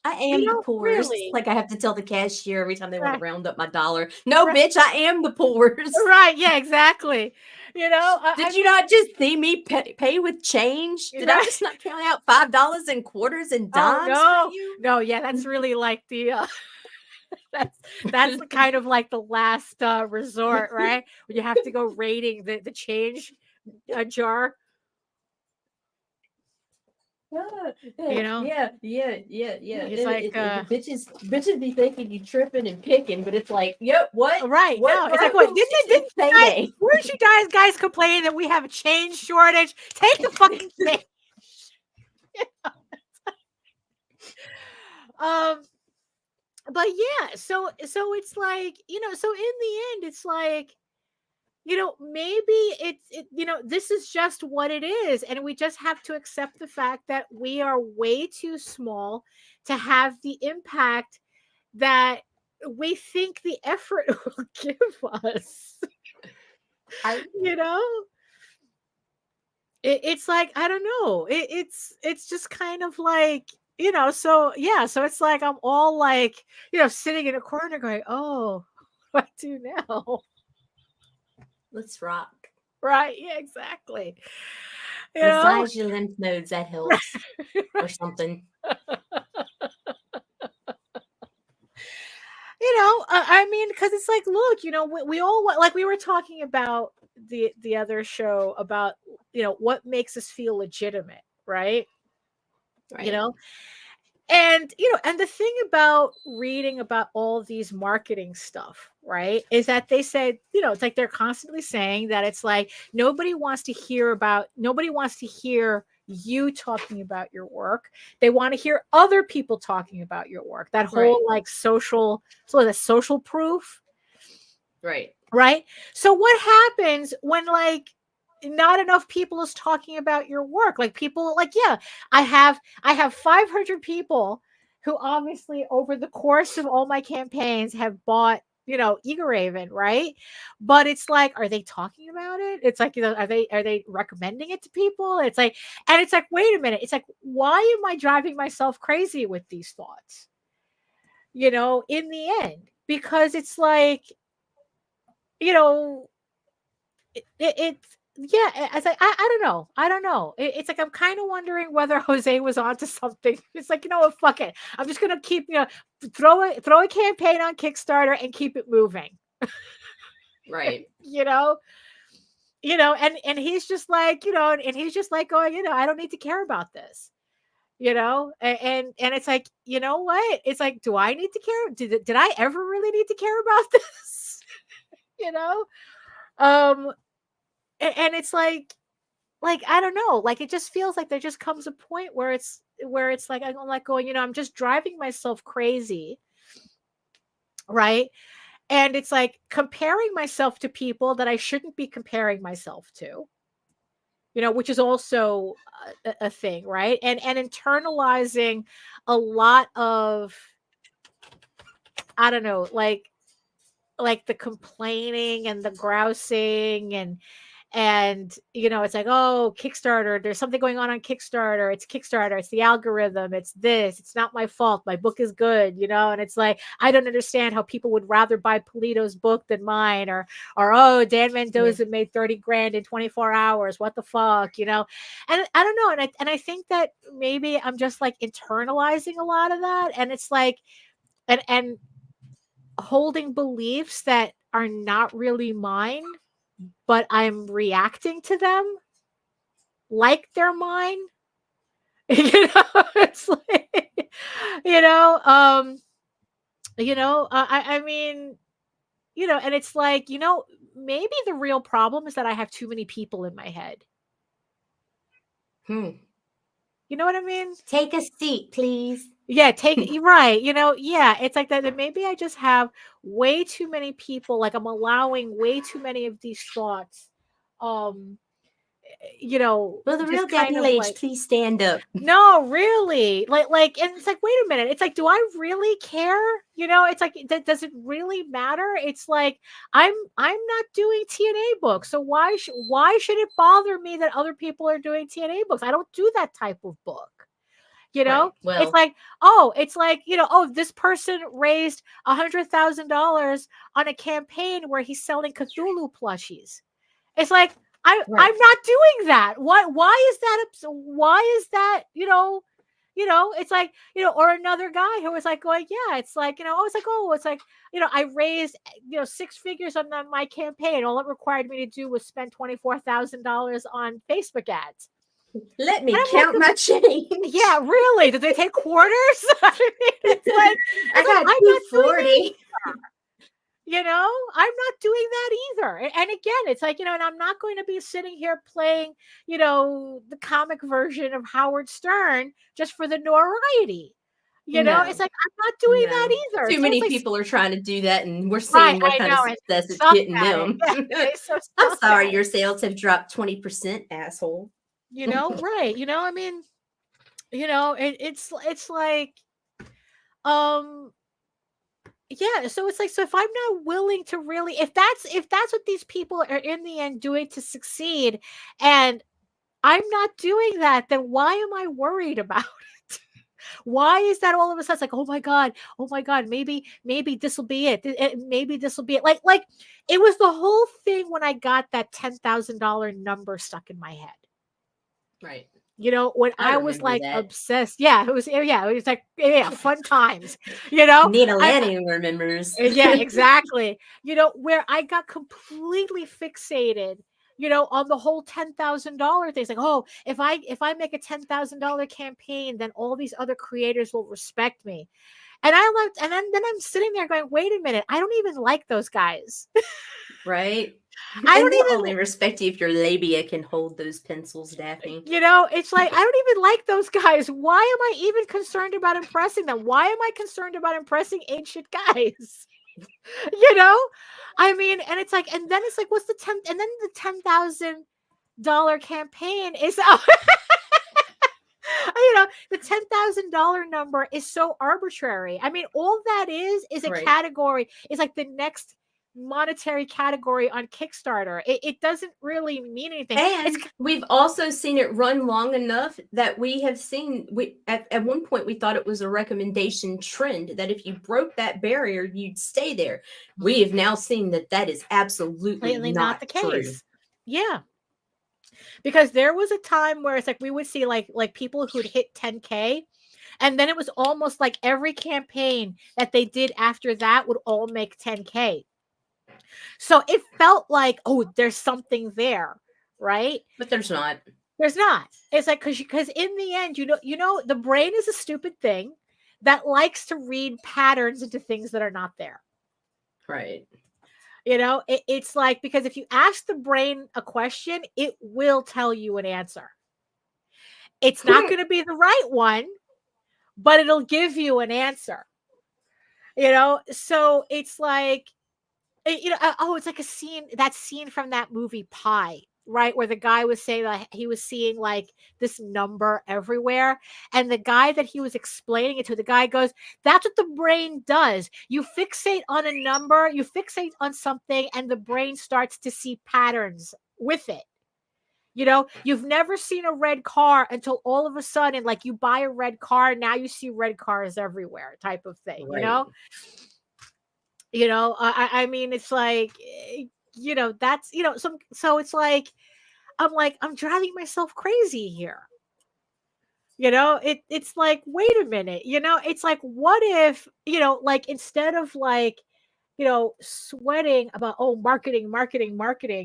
I am the poorest. Really? Like I have to tell the cashier every time they want to round up my dollar. No, bitch, I am the poorest. Right. Yeah, exactly. Did you not just see me pay with change? Did I just not count out $5 in quarters and dimes? Oh, no. Yeah, that's really like the that's kind of like the last resort, right? When you have to go raiding the change jar. Yeah. It's like bitches be thinking you tripping and picking, but it's like, yep, what? Right. What? No, it's like, what? Weren't you guys complaining that we have a change shortage? Take the fucking thing. But yeah, so it's like, so in the end, it's like, maybe this is just what it is. And we just have to accept the fact that we are way too small to have the impact that we think the effort will give us. It's like, I don't know. It's just kind of like, so yeah. So it's like, I'm all like, sitting in a corner going, oh, what do I do now? Let's rock. Right. Yeah, exactly. Massage your lymph nodes. That helps. Or something. I mean, because it's like, look, we all, like we were talking about the other show about, what makes us feel legitimate, right? And and the thing about reading about all these marketing stuff, right, is that they said, it's like they're constantly saying that it's like nobody wants to hear you talking about your work. They want to hear other people talking about your work. That whole like social proof. Right. So what happens when like not enough people is talking about your work? Like people, like, yeah, I have 500 people who obviously over the course of all my campaigns have bought, Eager Raven, right? But it's like, are they talking about it? It's like, are they recommending it to people? It's like, and it's like, wait a minute. It's like, why am I driving myself crazy with these thoughts? In the end, because it's like, it's yeah, it's like, I don't know. It's like, I'm kind of wondering whether Jose was onto something. It's like, what, fuck it. I'm just gonna keep, throw a campaign on Kickstarter and keep it moving. Right. And he's just like, and he's just like going, I don't need to care about this. And it's like, you know what? It's like, do I need to care? Did I ever really need to care about this? you know? Um, and it's like I don't know, like it just feels like there just comes a point where it's like I'm like going, I'm just driving myself crazy, right? And it's like comparing myself to people that I shouldn't be comparing myself to, which is also a thing, right? And internalizing a lot of, I don't know, like the complaining and the grousing and it's like, oh, Kickstarter, there's something going on Kickstarter, it's the algorithm, it's this, it's not my fault, my book is good, and it's like, I don't understand how people would rather buy Polito's book than mine, or oh, Dan Mendoza made 30 grand in 24 hours, what the fuck, and I don't know, and I think that maybe I'm just like internalizing a lot of that, and it's like and holding beliefs that are not really mine, but I'm reacting to them like they're mine. It's like, I mean, and it's like, maybe the real problem is that I have too many people in my head. You know what I mean? Take a seat, please. Yeah, you're right. Yeah, it's like that maybe I just have way too many people, like I'm allowing way too many of these thoughts. Well, the real Debbie Lage, like, please stand up. No, really. Like, and it's like, wait a minute. It's like, do I really care? It's like, does it really matter? It's like, I'm not doing TNA books. So why should it bother me that other people are doing TNA books? I don't do that type of book. Right. Well, it's like, this person raised $100,000 on a campaign where he's selling Cthulhu plushies. It's like, I'm not doing that. Why is that? Why is that? It's like, or another guy who was like going, yeah, it's like, it's like, I raised, 6 figures on my campaign. All it required me to do was spend $24,000 on Facebook ads. Let me count my change. Yeah, really? Did they take quarters? It's like, I got 240. I'm not doing that either. And again, it's like, and I'm not going to be sitting here playing, the comic version of Howard Stern just for the notoriety. It's like, I'm not doing that either. Too many people are trying to do that, and we're seeing what kind of success it's getting them. I'm sorry, your sales have dropped 20%, asshole. Right. I mean, it's like, yeah, so it's like, so if I'm not willing to really, if that's what these people are in the end doing to succeed, and I'm not doing that, then why am I worried about it? Why is that all of a sudden like, oh my god, maybe this will be it. Maybe this will be it. Like it was the whole thing when I got that $10,000 number stuck in my head. Right. When I was like obsessed. Yeah, it was like, yeah, fun times. Nina Lanning remembers. Yeah, exactly. Where I got completely fixated, on the whole $10,000 thing. It's like, oh, if I make a $10,000 campaign, then all these other creators will respect me. And then I'm sitting there going, wait a minute, I don't even like those guys. Right. I don't even only respect you if your labia can hold those pencils, Daphne. It's like, I don't even like those guys. Why am I even concerned about impressing them? Why am I concerned about impressing ancient guys? I mean, and it's like, and then it's like, what's the and then the $10,000 campaign is the $10,000 number is so arbitrary. I mean, all that is a category. It's like the next monetary category on Kickstarter. It doesn't really mean anything. And we've also seen it run long enough that we have seen, at one point we thought it was a recommendation trend that if you broke that barrier, you'd stay there. We have now seen that is absolutely not the case. True. Yeah. Because there was a time where it's like we would see like people who'd hit 10K, and then it was almost like every campaign that they did after that would all make 10K. So it felt like, oh, there's something there, right? But there's not. There's not. It's like, because in the end, the brain is a stupid thing that likes to read patterns into things that are not there. Right. You know, it's like, because if you ask the brain a question, it will tell you an answer. It's not going to be the right one, but it'll give you an answer. You know, so it's like, you know, oh, it's like that scene from that movie Pi, right? Where the guy was saying that he was seeing like this number everywhere. And the guy that he was explaining it to, the guy goes, that's what the brain does. You fixate on a number, you fixate on something, and the brain starts to see patterns with it. You know, you've never seen a red car until all of a sudden, like, you buy a red car, now you see red cars everywhere, type of thing, Right. You know, I mean, it's like, you know, that's, you know, so it's like, I'm driving myself crazy here. You know, it's like, wait a minute, you know, it's like, what if, you know, like, instead of like, you know, sweating about, oh, marketing,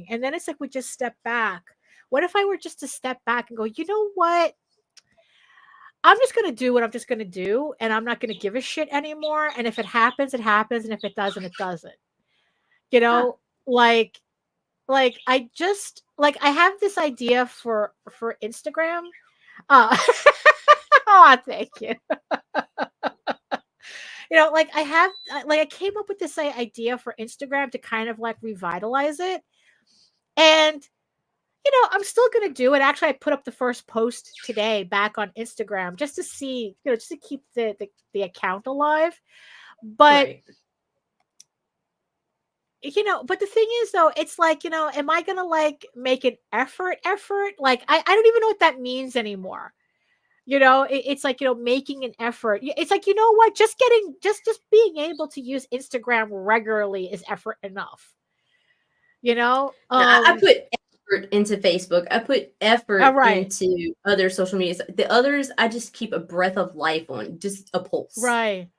and then it's like, we just step back. What if I were just to step back and go, you know what? I'm just going to do what I'm just going to do, and I'm not going to give a shit anymore. And if it happens, it happens. And if it doesn't, it doesn't. You know, like I just, like, I have this idea for Instagram. Oh, thank you. You know, like, I came up with this idea for Instagram to kind of like revitalize it. And you know, I'm still going to do it. Actually, I put up the first post today back on Instagram just to see, you know, just to keep the account alive. But, Right. you know, but the thing is, though, it's like, you know, am I going to like make an effort? Like, I don't even know what that means anymore. You know, it's like, you know, making an effort. It's like, you know what, just being able to use Instagram regularly is effort enough. You know, I put effort into Facebook. I put effort right. into other social medias. The others, I just keep a breath of life on, just a pulse. Right.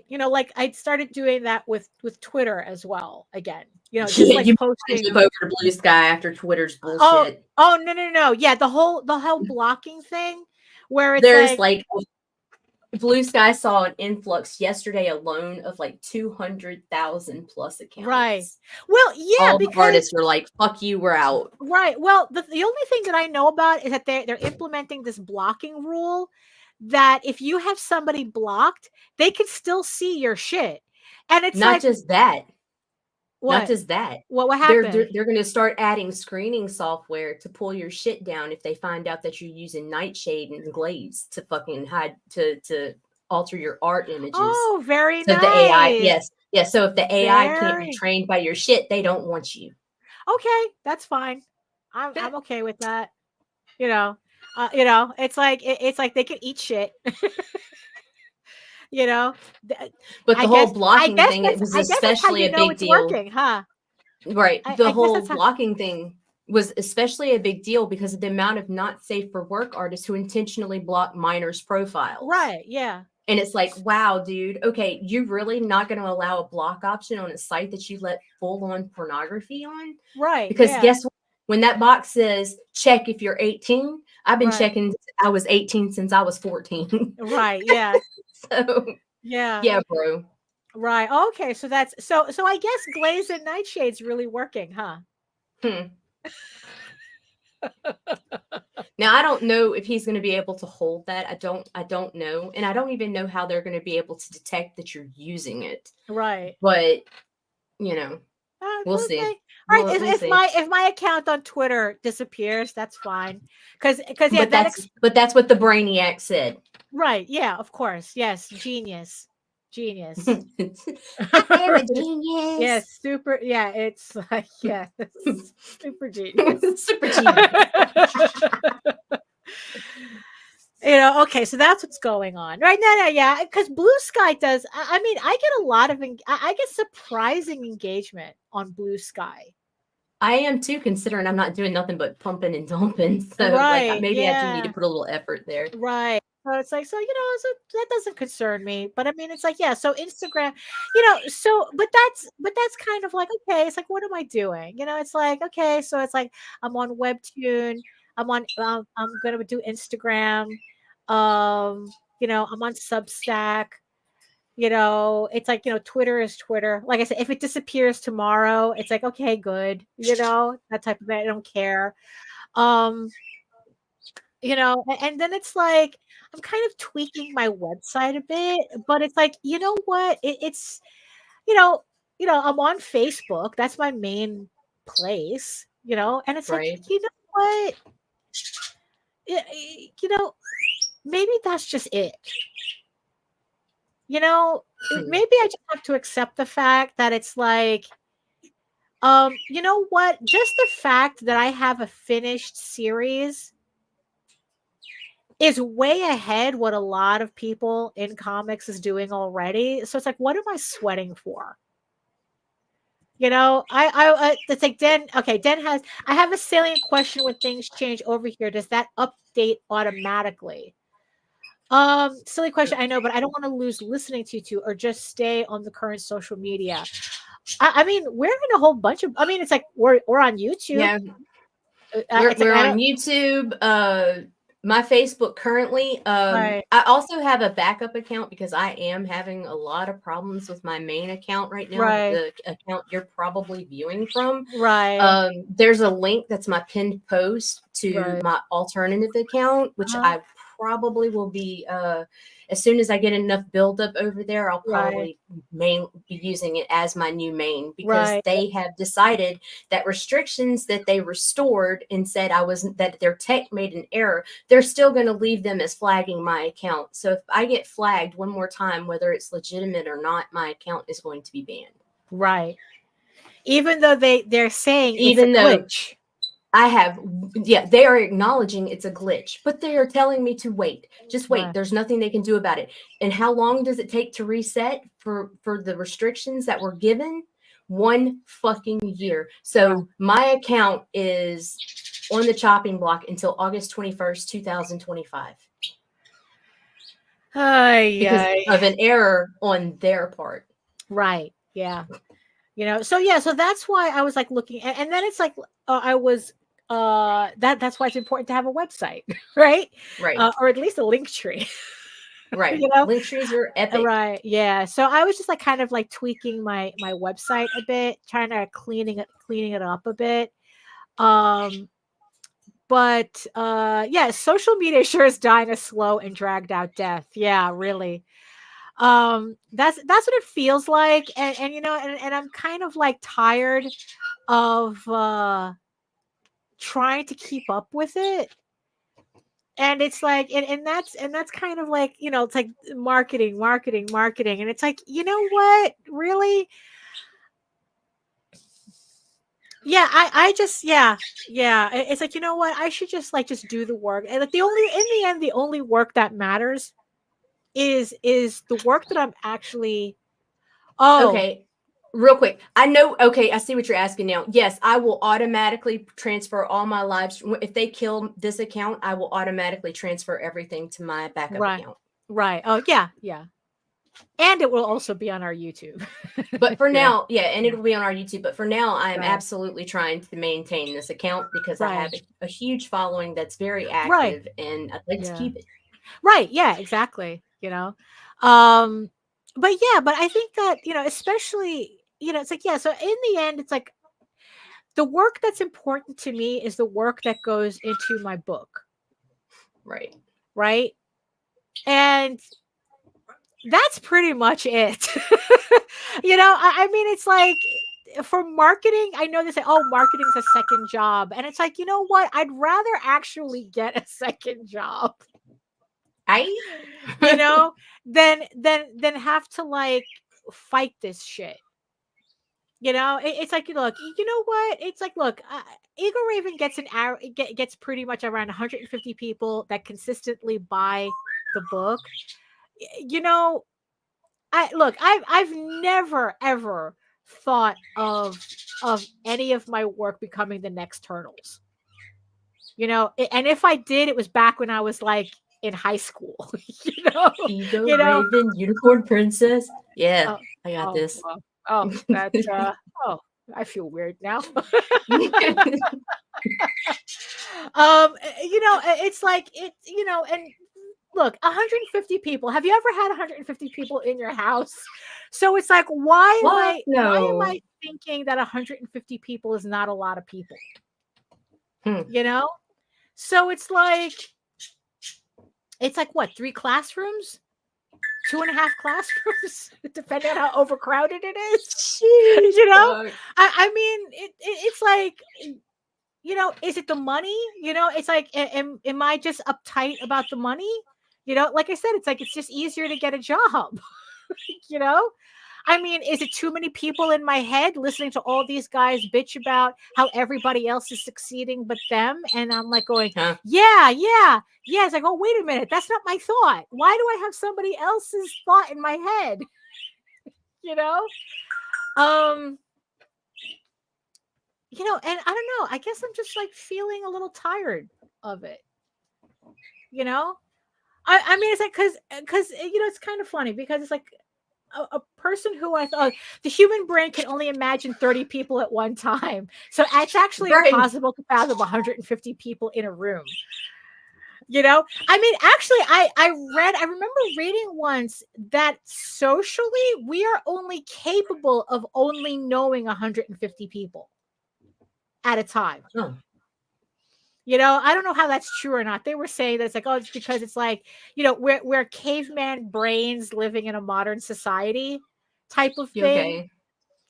You know, like, I started doing that with Twitter as well. Again, you know, just like you posting over to Blue Sky after Twitter's bullshit. Oh, no. Yeah, the whole blocking thing, where it's There's like Blue Sky saw an influx yesterday alone of like 200,000 plus accounts. Right. Well, yeah, all because the artists were like, "Fuck you, we're out." Right. Well, the only thing that I know about is that they're implementing this blocking rule, that if you have somebody blocked, they can still see your shit. And it's not like, just that. what? Not just that. What happened? They're going to start adding screening software to pull your shit down if they find out that you're using Nightshade and Glaze to fucking hide to alter your art images. Oh, very so nice. The AI, yes. So if the AI can't be trained by your shit, they don't want you. Okay, that's fine. I'm okay with that. You know, it's like they can eat shit. You know, but the whole blocking thing, it was especially a big deal. Working, huh? Right. The whole blocking thing was especially a big deal because of the amount of not safe for work artists who intentionally block minors' profiles. Right. Yeah. And it's like, wow, dude, okay, you're really not going to allow a block option on a site that you let full-on pornography on? Right. Because guess what? When that box says check if you're 18, I've been checking. I was 18 since I was 14. Right. Yeah. So yeah, bro. Right. Okay. So that's so I guess Glaze and Nightshade's really working, huh? Now I don't know if he's going to be able to hold that. I don't know, and I don't even know how they're going to be able to detect that you're using it. Right. But you know, we'll see. All right. If my account on Twitter disappears, that's fine. Because yeah, but that's what the Brainiac said. Right. Yeah. Of course. Yes. Genius. I am a genius. Yes. Super. Yeah. It's like, yeah. Super genius. Super genius. You know, okay, so that's what's going on right now. Yeah, because Blue Sky does. I mean, I get a lot of, I get surprising engagement on Blue Sky. I am too, considering I'm not doing nothing but pumping and dumping. So like, maybe I do need to put a little effort there. Right. So it's like, so, you know, so that doesn't concern me. But I mean, it's like, yeah, so Instagram, you know, so but that's kind of like, okay, it's like, what am I doing? You know, it's like, okay, so it's like, I'm on Webtoon, I'm gonna do Instagram, you know, I'm on Substack, You know, it's like, Twitter is Twitter. Like I said, if it disappears tomorrow, it's like, okay, good. That type of thing. I don't care. Um, and then it's like I'm kind of tweaking my website a bit, but it's like, you know what? It's you know, I'm on Facebook. That's my main place, and it's like, Right. you know what? You know, maybe that's just it. Maybe I just have to accept the fact that it's like, you know what? Just the fact that I have a finished series is way ahead what a lot of people in comics is doing already. So it's like, what am I sweating for? It's like Den. Okay, Den has. I have a salient question when things change over here. Does that update automatically? Silly question, I know, but I don't want to lose listening to you two or just stay on the current social media. I mean, we're in a whole bunch of. I mean, it's like we're on YouTube. Yeah, we're on YouTube. My Facebook currently. Right. I also have a backup account because I am having a lot of problems with my main account right now. Right. The account you're probably viewing from. Right. There's a link that's my pinned post to Right. my alternative account, which I probably will be as soon as I get enough buildup over there, I'll probably be using it as my new main because they have decided that restrictions that they restored and said that their tech made an error, they're still going to leave them as flagging my account. So if I get flagged one more time, whether it's legitimate or not, my account is going to be banned. Right. Even though they're saying even it's a though glitch. They are acknowledging it's a glitch, but they are telling me to wait. Just wait. There's nothing they can do about it. And how long does it take to reset for the restrictions that were given? 1 fucking year. So my account is on the chopping block until August 21st, 2025. Because of an error on their part. Right. Yeah. So that's why I was like looking and then it's like I was that's why it's important to have a website, right? Or at least a link tree. Right. Link trees are epic. Right. Yeah. So I was just like kind of like tweaking my website a bit, trying to cleaning it up a bit. But yeah, social media sure is dying a slow and dragged out death. Yeah, really. That's what it feels like. And and I'm kind of like tired of trying to keep up with it. And it's like and that's kind of like, it's like marketing. And it's like, you know what? Really? Yeah, I just it's like, you know what? I should just do the work. And like in the end, the only work that matters is the work that I'm actually Okay. Real quick. I know. Okay. I see what you're asking now. Yes, I will automatically transfer all my lives. If they kill this account, I will automatically transfer everything to my backup account. Right. Oh, yeah. Yeah. And it will also be on our YouTube. But for now, and it'll be on our YouTube. But for now, I am absolutely trying to maintain this account because I have a huge following that's very active and I'd like to keep it. Right. Yeah, exactly. But I think that, especially, it's like, so in the end, it's like the work that's important to me is the work that goes into my book. Right. Right. And that's pretty much it. I mean, it's like for marketing, I know they say, oh, marketing's a second job. And it's like, you know what? I'd rather actually get a second job. Than have to like fight this shit. It's like, look, you know what? It's like, look, Eagle Raven gets pretty much around 150 people that consistently buy the book. I've never ever thought of any of my work becoming the next Turtles. And if I did, it was back when I was like in high school. Eagle Raven, Unicorn Princess. Yeah, I got this. That's I feel weird now. It's like it, and look, 150 people. Have you ever had 150 people in your house? So it's like, why am I thinking that 150 people is not a lot of people? You know? So it's like what, 3 classrooms? 2.5 classrooms, depending on how overcrowded it is. Jeez, you know, I mean, it's like, you know, is it the money? You know, it's like, am I just uptight about the money? You know, like I said, it's like, it's just easier to get a job. You know, I mean, is it too many people in my head listening to all these guys bitch about how everybody else is succeeding but them? And I'm like going, yeah. It's like, oh, wait a minute. That's not my thought. Why do I have somebody else's thought in my head? You know? You know, and I don't know. I guess I'm just like feeling a little tired of it. You know? I mean, it's like, because, you know, it's kind of funny because it's like, a person who I thought the human brain can only imagine 30 people at one time. So it's actually impossible to fathom 150 people in a room. You know, I mean, actually, I remember reading once that socially we are only capable of only knowing 150 people at a time. You know, I don't know how that's true or not. They were saying that it's like, oh, it's because it's like, you know, we're caveman brains living in a modern society type of thing. Okay.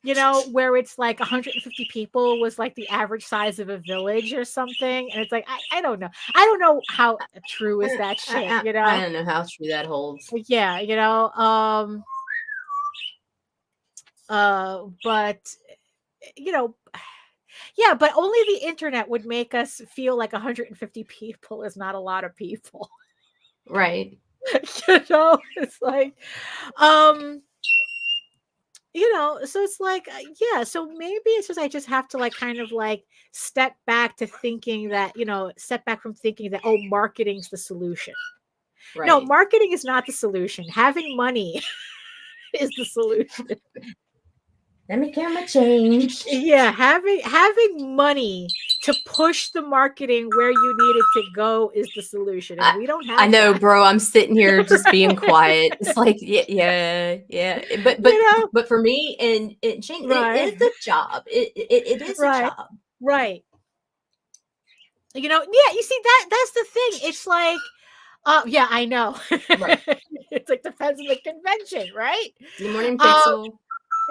You know, where it's like 150 people was like the average size of a village or something. And it's like, I don't know. I don't know how true is that shit, you know? I don't know how true that holds. Yeah, you know, but, you know, yeah, but only the internet would make us feel like 150 people is not a lot of people. Right. You know, it's like, you know, so it's like, yeah, so maybe it's just, I just have to like kind of like step back to thinking that, you know, step back from thinking that, oh, marketing's the solution. Right. No, marketing is not the solution. Having money is the solution. Let me camera change. Yeah, having money to push the marketing where you need it to go is the solution. And we don't have I know, that. bro. I'm sitting here just being quiet. It's like, yeah. But you know? But for me and Shane, it is a job. It is a job. Right. You know, yeah, you see that's the thing. It's like, yeah, I know. Right. It's like depends on the convention, right? Good morning, Pixel.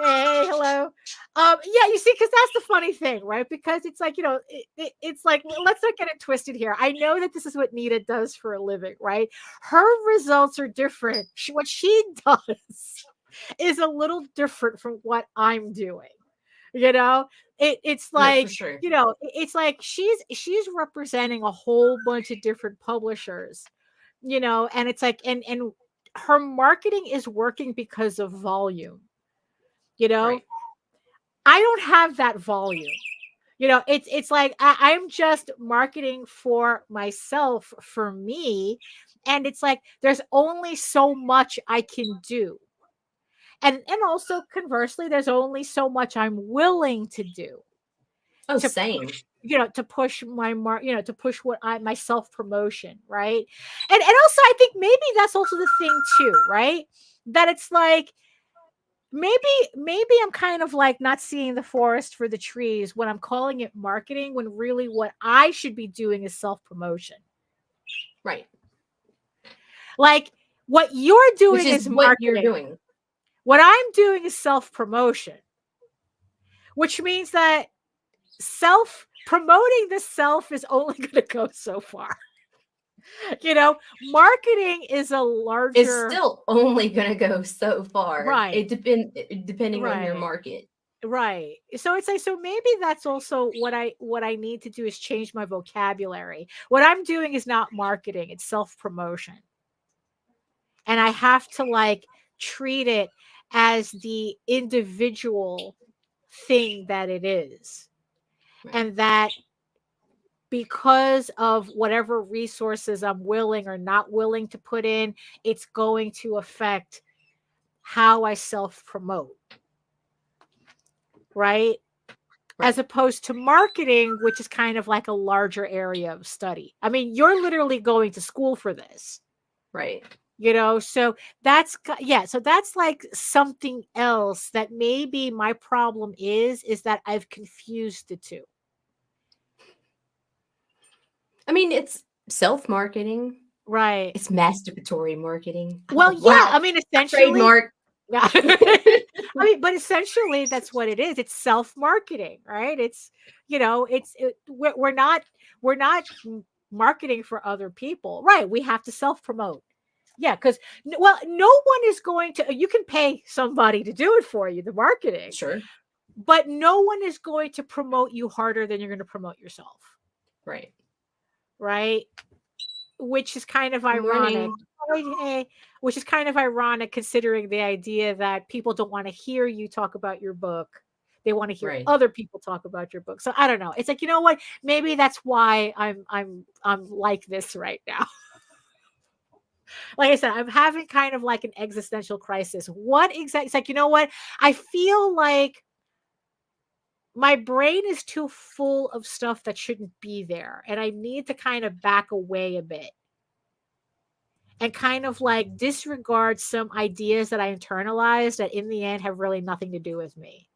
Hey, hello. Yeah, you see, because that's the funny thing, right? Because it's like, you know, it's like, let's not get it twisted here. I know that this is what Nita does for a living, right? Her results are different. What she does is a little different from what I'm doing. You know, it's like, sure. You know, it's like she's representing a whole bunch of different publishers, you know, and it's like, and her marketing is working because of volume. You know, right. I don't have that volume. You know, it's like I'm just marketing for myself, for me. And it's like there's only so much I can do. And also conversely, there's only so much I'm willing to do. Oh, same. You know, to push my to push my self-promotion, right? And also I think maybe that's also the thing too, right? That it's like maybe I'm kind of like not seeing the forest for the trees when I'm calling it marketing, when really what I should be doing is self-promotion. Right. Like what you're doing is marketing. What you're doing. What I'm doing is self-promotion, which means that promoting the self is only going to go so far. You know, marketing is a larger. It's still only going to go so far, right? Depending right. on your market, right? So it's like, so maybe that's also what I need to do is change my vocabulary. What I'm doing is not marketing; it's self-promotion, and I have to like treat it as the individual thing that it is, right. And that. Because of whatever resources I'm willing or not willing to put in, it's going to affect how I self-promote. Right? As opposed to marketing, which is kind of like a larger area of study. I mean, you're literally going to school for this. Right. So that's like something else that maybe my problem is that I've confused the two. I mean, it's self-marketing. Right. It's masturbatory marketing. Well, Oh, wow. I mean, essentially, Trademark. yeah. I mean, but essentially that's what it is. It's self-marketing, right? It's, we're not marketing for other people, right? We have to self-promote. Yeah, because no one is going to, you can pay somebody to do it for you, the marketing. Sure. But no one is going to promote you harder than you're going to promote yourself. Right. Right. Which is kind of ironic. Which is kind of ironic considering the idea that people don't want to hear you talk about your book. They want to hear other people talk about your book. So I don't know. It's like, you know what? Maybe that's why I'm like this right now. Like I said, I'm having kind of like an existential crisis. What exactly? It's like, you know what? I feel like my brain is too full of stuff that shouldn't be there. And I need to kind of back away a bit and kind of like disregard some ideas that I internalized that in the end have really nothing to do with me.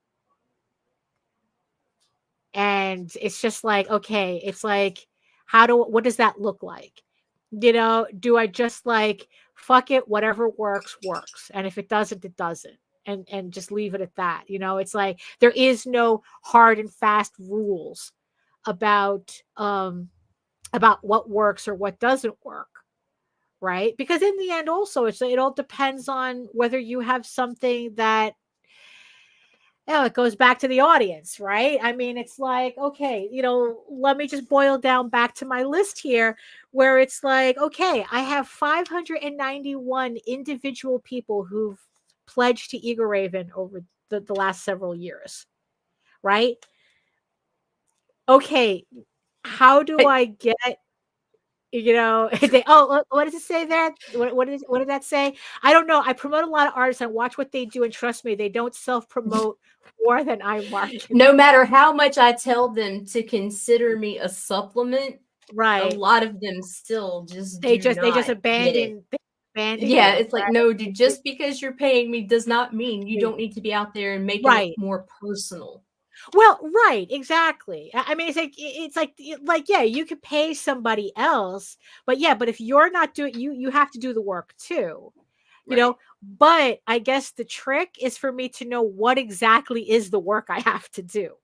And it's just like, okay, it's like, what does that look like? Do I just like, fuck it, whatever works. And if it doesn't, it doesn't. And just leave it at that. It's like, there is no hard and fast rules about what works or what doesn't work. Right. Because in the end also, it all depends on whether you have something that, it goes back to the audience, right? I mean, it's like, okay, let me just boil down back to my list here where it's like, okay, I have 591 individual people who've pledged to Eagle Raven over the last several years, right? Okay, how do I get, what does it say there? What did that say? I don't know. I promote a lot of artists. I watch what they do, and trust me, they don't self-promote more than I market. No matter how much I tell them to consider me a supplement, right? A lot of them still just they just abandon. Yeah, it's like, no, dude. Just because you're paying me does not mean you don't need to be out there and making it more personal. Well, right, exactly. I mean, it's like, yeah, you could pay somebody else, but if you're not doing, you have to do the work too, but I guess the trick is for me to know what exactly is the work I have to do,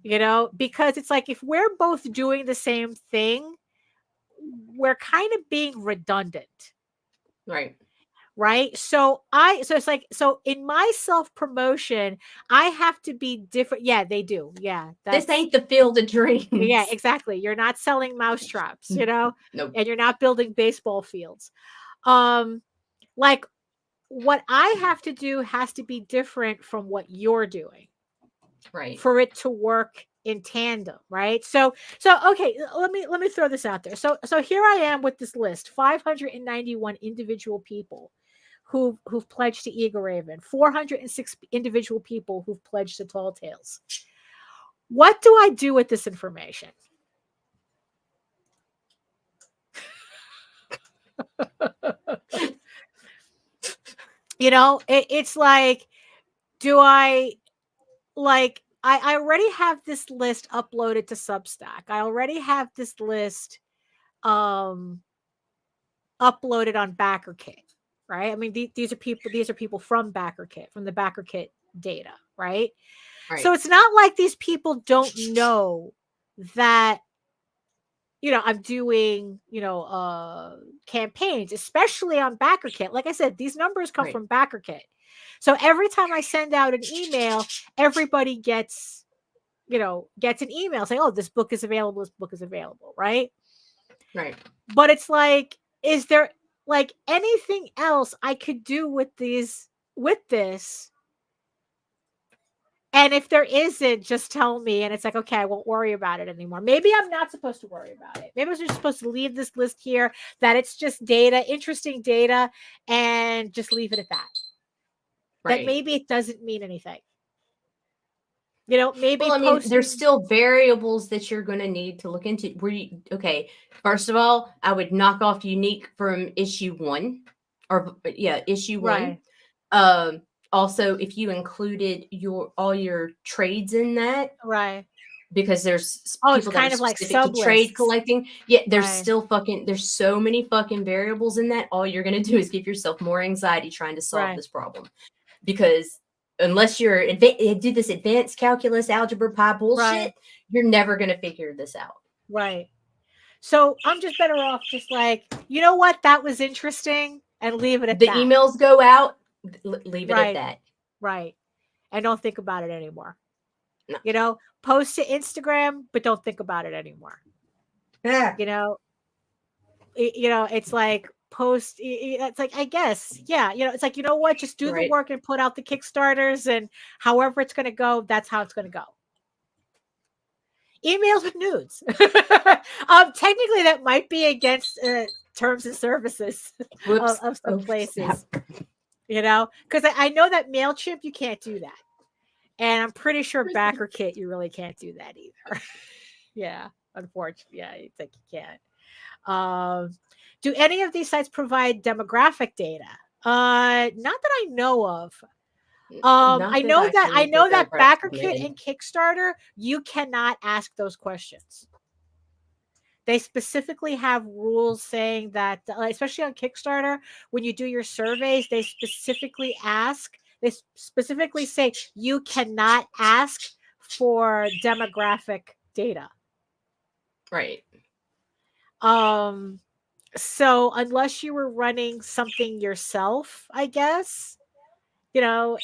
because it's like, if we're both doing the same thing, we're kind of being redundant. Right. So it's like, so in my self-promotion, I have to be different. Yeah, they do. Yeah. This ain't the Field of Dreams. Yeah, exactly. You're not selling mousetraps, Nope. And you're not building baseball fields. Like, what I have to do has to be different from what you're doing. Right. For it to work in tandem, right? So okay, let me throw this out there. So here I am with this list: 591 individual people who've pledged to Eagle Raven, 406 individual people who've pledged to Tall Tales. What do I do with this information? It's like, do I like, I already have this list uploaded to Substack. I already have this list uploaded on BackerKit, right? I mean, these are people from BackerKit, from the BackerKit data, right? So it's not like these people don't know that, I'm doing, campaigns, especially on BackerKit. Like I said, these numbers come from BackerKit. So every time I send out an email, everybody gets an email saying, oh, this book is available. This book is available. Right. But it's like, is there like anything else I could do with this? And if there isn't, just tell me. And it's like, okay, I won't worry about it anymore. Maybe I'm not supposed to worry about it. Maybe I'm just supposed to leave this list here, that it's just data, interesting data, and just leave it at that. That maybe it doesn't mean anything. maybe Well, I mean, there's still variables that you're going to need to look into. Okay, first of all, I would knock off unique from issue 1, or issue 1. Right. Also, if you included all your trades in that, Right. because there's people that are specific to trade collecting. Yeah, there's right. still there's so many fucking variables in that. All you're going to do is give yourself more anxiety trying to solve this problem, because unless you're do this advanced calculus, algebra, pi bullshit, you're never going to figure this out. Right. So I'm just better off just like, you know what, that was interesting, and leave it at that. The emails go out, leave it at that. Right. And don't think about it anymore. No. Post to Instagram, but don't think about it anymore. Yeah. It's like post. It's like, I guess, yeah. It's like, you know what? Just do the work and put out the Kickstarters, and however it's going to go, that's how it's going to go. Emails with nudes. Technically, that might be against terms and services of some places. Because I know that MailChimp, you can't do that. And I'm pretty sure BackerKit, you really can't do that either. Yeah, unfortunately. Yeah, it's like you can't. Do any of these sites provide demographic data? Not that I know of. I know that BackerKit and Kickstarter, you cannot ask those questions. They specifically have rules saying that, especially on Kickstarter, when you do your surveys, they specifically say you cannot ask for demographic data. Right. So unless you were running something yourself, I guess, the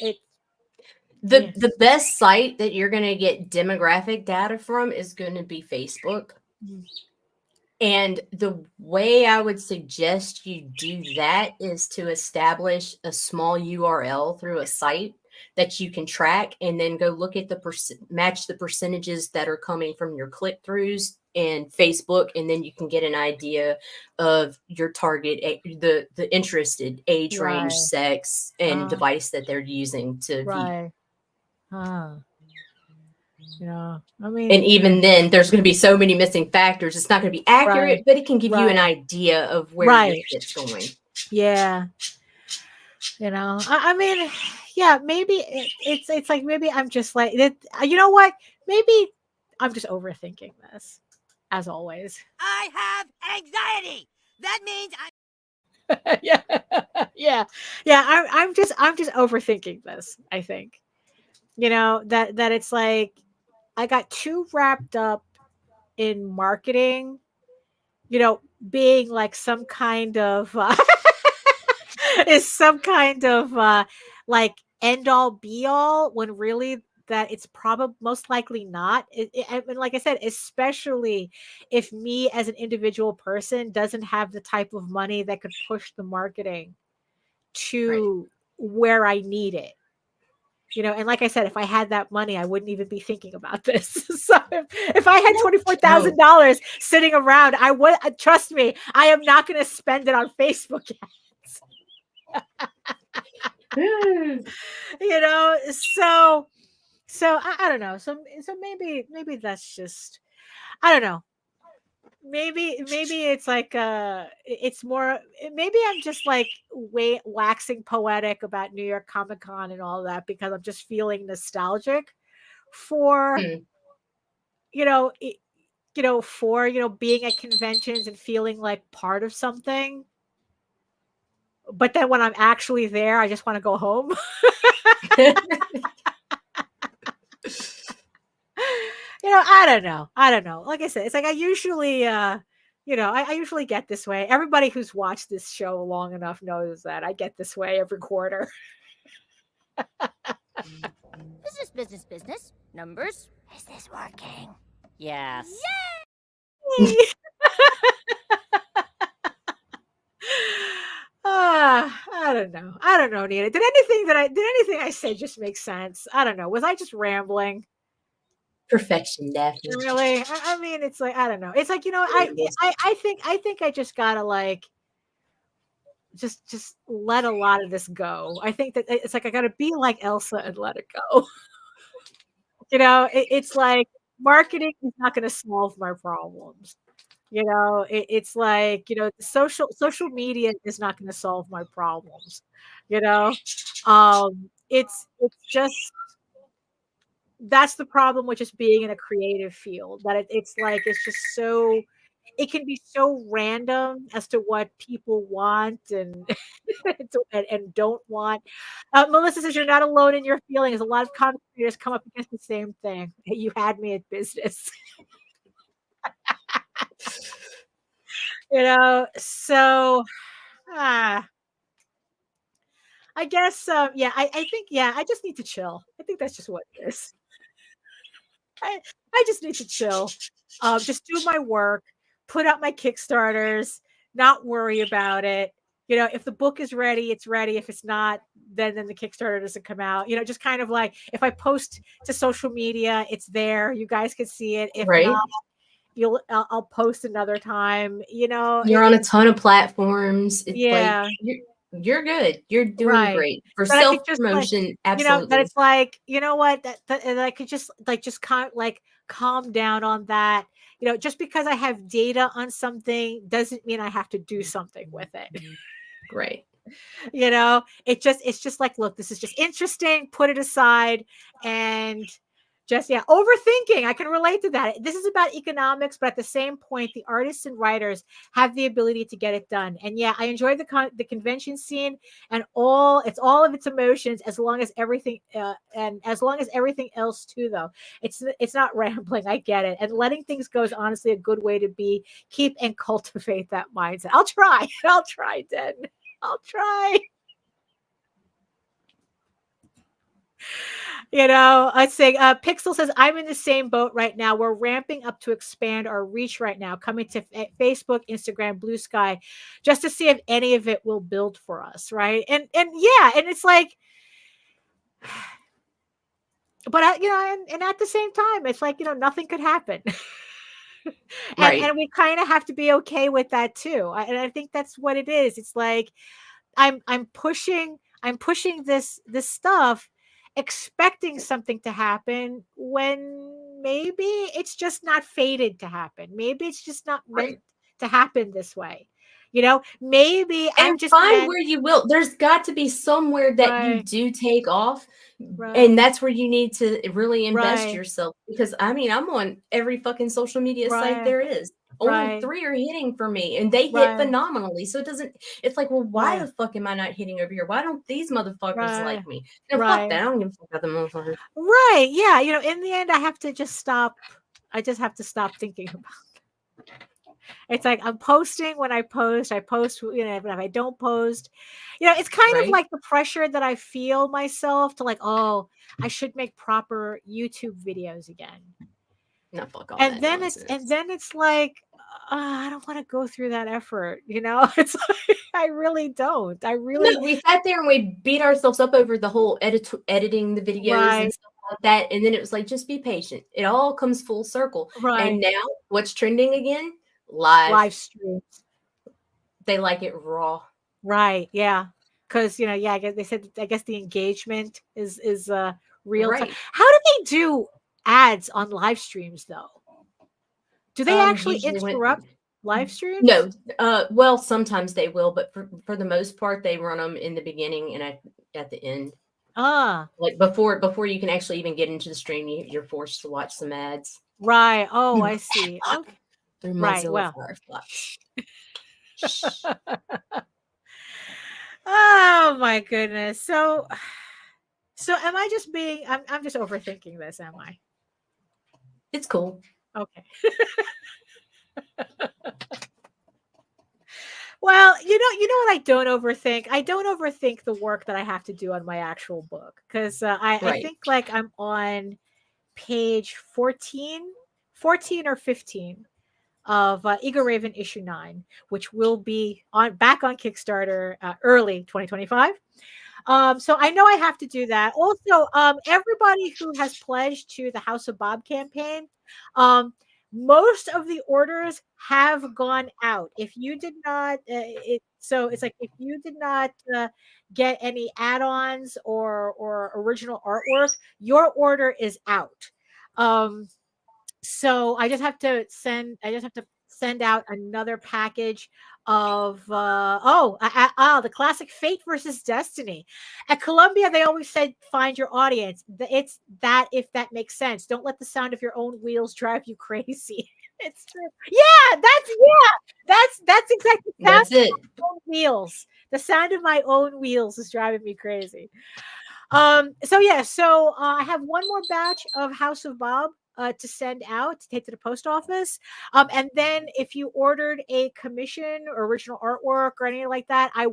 best site that you're going to get demographic data from is going to be Facebook. Mm-hmm. And the way I would suggest you do that is to establish a small URL through a site that you can track, and then go look at match the percentages that are coming from your click-throughs and Facebook, and then you can get an idea of your target, the interested age range, sex, and device that they're using to view. I mean, and even then, there's going to be so many missing factors. It's not going to be accurate, but it can give you an idea of where your shit's going. Yeah. I mean, yeah, maybe it's like, maybe I'm just like, you know what? Maybe I'm just overthinking this, as always. I have anxiety. That means I'm just overthinking this, I think. That it's like, I got too wrapped up in marketing, being like some kind of like end all be all, when really that it's probably most likely not. And like I said, especially if me as an individual person doesn't have the type of money that could push the marketing to where I need it. And like I said, if I had that money, I wouldn't even be thinking about this. So if I had $24,000 sitting around, I would, trust me, I am not going to spend it on Facebook ads. So I don't know. So maybe that's just, I don't know. Maybe it's like it's more, maybe I'm just like waxing poetic about New York Comic Con and all that, because I'm just feeling nostalgic for for being at conventions and feeling like part of something. But then when I'm actually there, I just want to go home. I don't know. Like I said, it's like I usually, I usually get this way. Everybody who's watched this show long enough knows that I get this way every quarter. Business. Numbers. Is this working? Yes. Yay! I don't know, Nina. Did anything I said just make sense? I don't know. Was I just rambling? Perfection, Daphne. Really? I mean, it's like, I don't know. It's like, I think I just gotta like just let a lot of this go. I think that it's like I gotta be like Elsa and let it go. It's like marketing is not going to solve my problems. It's like, social media is not going to solve my problems. It's just, that's the problem with just being in a creative field, that it's like, it's just so, it can be so random as to what people want and and don't want. Melissa says you're not alone in your feelings. A lot of comic creators come up against the same thing. You had me at business. So I guess yeah, I think, yeah, I just need to chill. I think that's just what it is. I just need to chill. Just do my work, put out my Kickstarters, not worry about it. If the book is ready, it's ready. If it's not, then the Kickstarter doesn't come out. Just kind of like, if I post to social media, it's there. You guys can see it. If right. not, I'll post another time. You're on a ton of platforms. It's yeah. like you're good. You're doing great for self-promotion. Like, absolutely. That it's like, what, that I could just calm down on that. Just because I have data on something doesn't mean I have to do something with it. Right. It's just like, look, this is just interesting. Put it aside and just, overthinking. I can relate to that. This is about economics, but at the same point, the artists and writers have the ability to get it done. And I enjoy the convention scene and it's all of its emotions, as long as everything and as long as everything else too, though. It's not rambling. I get it. And letting things go is honestly a good way to keep and cultivate that mindset. I'll try, Den. I'll try. I'd say Pixel says, I'm in the same boat right now. We're ramping up to expand our reach right now, coming to Facebook, Instagram, Blue Sky, just to see if any of it will build for us, right? And it's like, but and at the same time, it's like, nothing could happen. And we kind of have to be okay with that too. And I think that's what it is. It's like, I'm pushing this stuff, expecting something to happen when maybe it's just not fated to happen. Maybe it's just not meant to happen this way. Maybe I'm just find where you will. There's got to be somewhere that you do take off. And that's where you need to really invest yourself. Because I'm on every fucking social media site there is. Only 3 are hitting for me, and they hit phenomenally. So it's like, well, why the fuck am I not hitting over here? Why don't these motherfuckers like me? Fuck that. I don't give a fuck about the motherfuckers. Right. Yeah. In the end, I have to just stop. I just have to stop thinking about it. It's like, I'm posting when I post. I post, if I don't post, it's kind of like the pressure that I feel myself to, like, oh, I should make proper YouTube videos again. No, fuck all and that then nonsense. It's like, I don't want to go through that effort. It's like, I really don't. No, we sat there and we beat ourselves up over the whole editing the videos and stuff like that. And then it was like, just be patient. It all comes full circle. And now what's trending again? Live streams. They like it raw. Right. Yeah. Because, I guess they said, I guess the engagement is real time. How do they do ads on live streams, though? Do they actually interrupt live streams? No. Well, sometimes they will, but for the most part, they run them in the beginning and at the end. Like before you can actually even get into the stream, you're forced to watch some ads. Right. Oh, I see. Okay. Through Mozilla Firefox. Oh my goodness. So am I just being? I'm just overthinking this, am I? It's cool. Okay. Well, you know what I don't overthink? I don't overthink the work that I have to do on my actual book, because I think like I'm on page 14 or 15 of Eagle Raven issue 9, which will be back on Kickstarter early 2025. So I know I have to do that. Also, everybody who has pledged to the House of Bob campaign, most of the orders have gone out. If you did not, it's like, if you did not get any add-ons or original artwork, your order is out. So I just have to send out another package of the classic Fate versus Destiny. At Columbia, they always said find your audience. It's that, if that makes sense. Don't let the sound of your own wheels drive you crazy. It's true. Yeah, that's exactly That's it. wheels. The sound of my own wheels is driving me crazy. So I have one more batch of House of Bob to send out to take to the post office. And then if you ordered a commission or original artwork or anything like that, I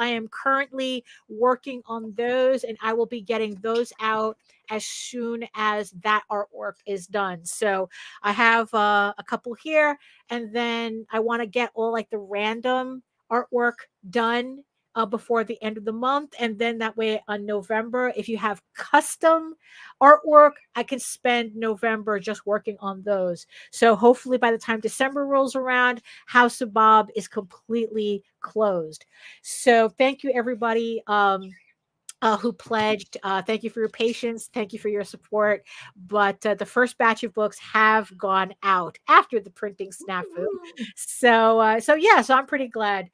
am currently working on those, and I will be getting those out as soon as that artwork is done. So I have a couple here, and then I want to get all like the random artwork done before the end of the month. And then that way on November, if you have custom artwork, I can spend November just working on those. So hopefully by the time December rolls around, House of Bob is completely closed. So thank you, everybody. Who pledged. Thank you for your patience. Thank you for your support. But the first batch of books have gone out after the printing snafu. So I'm pretty glad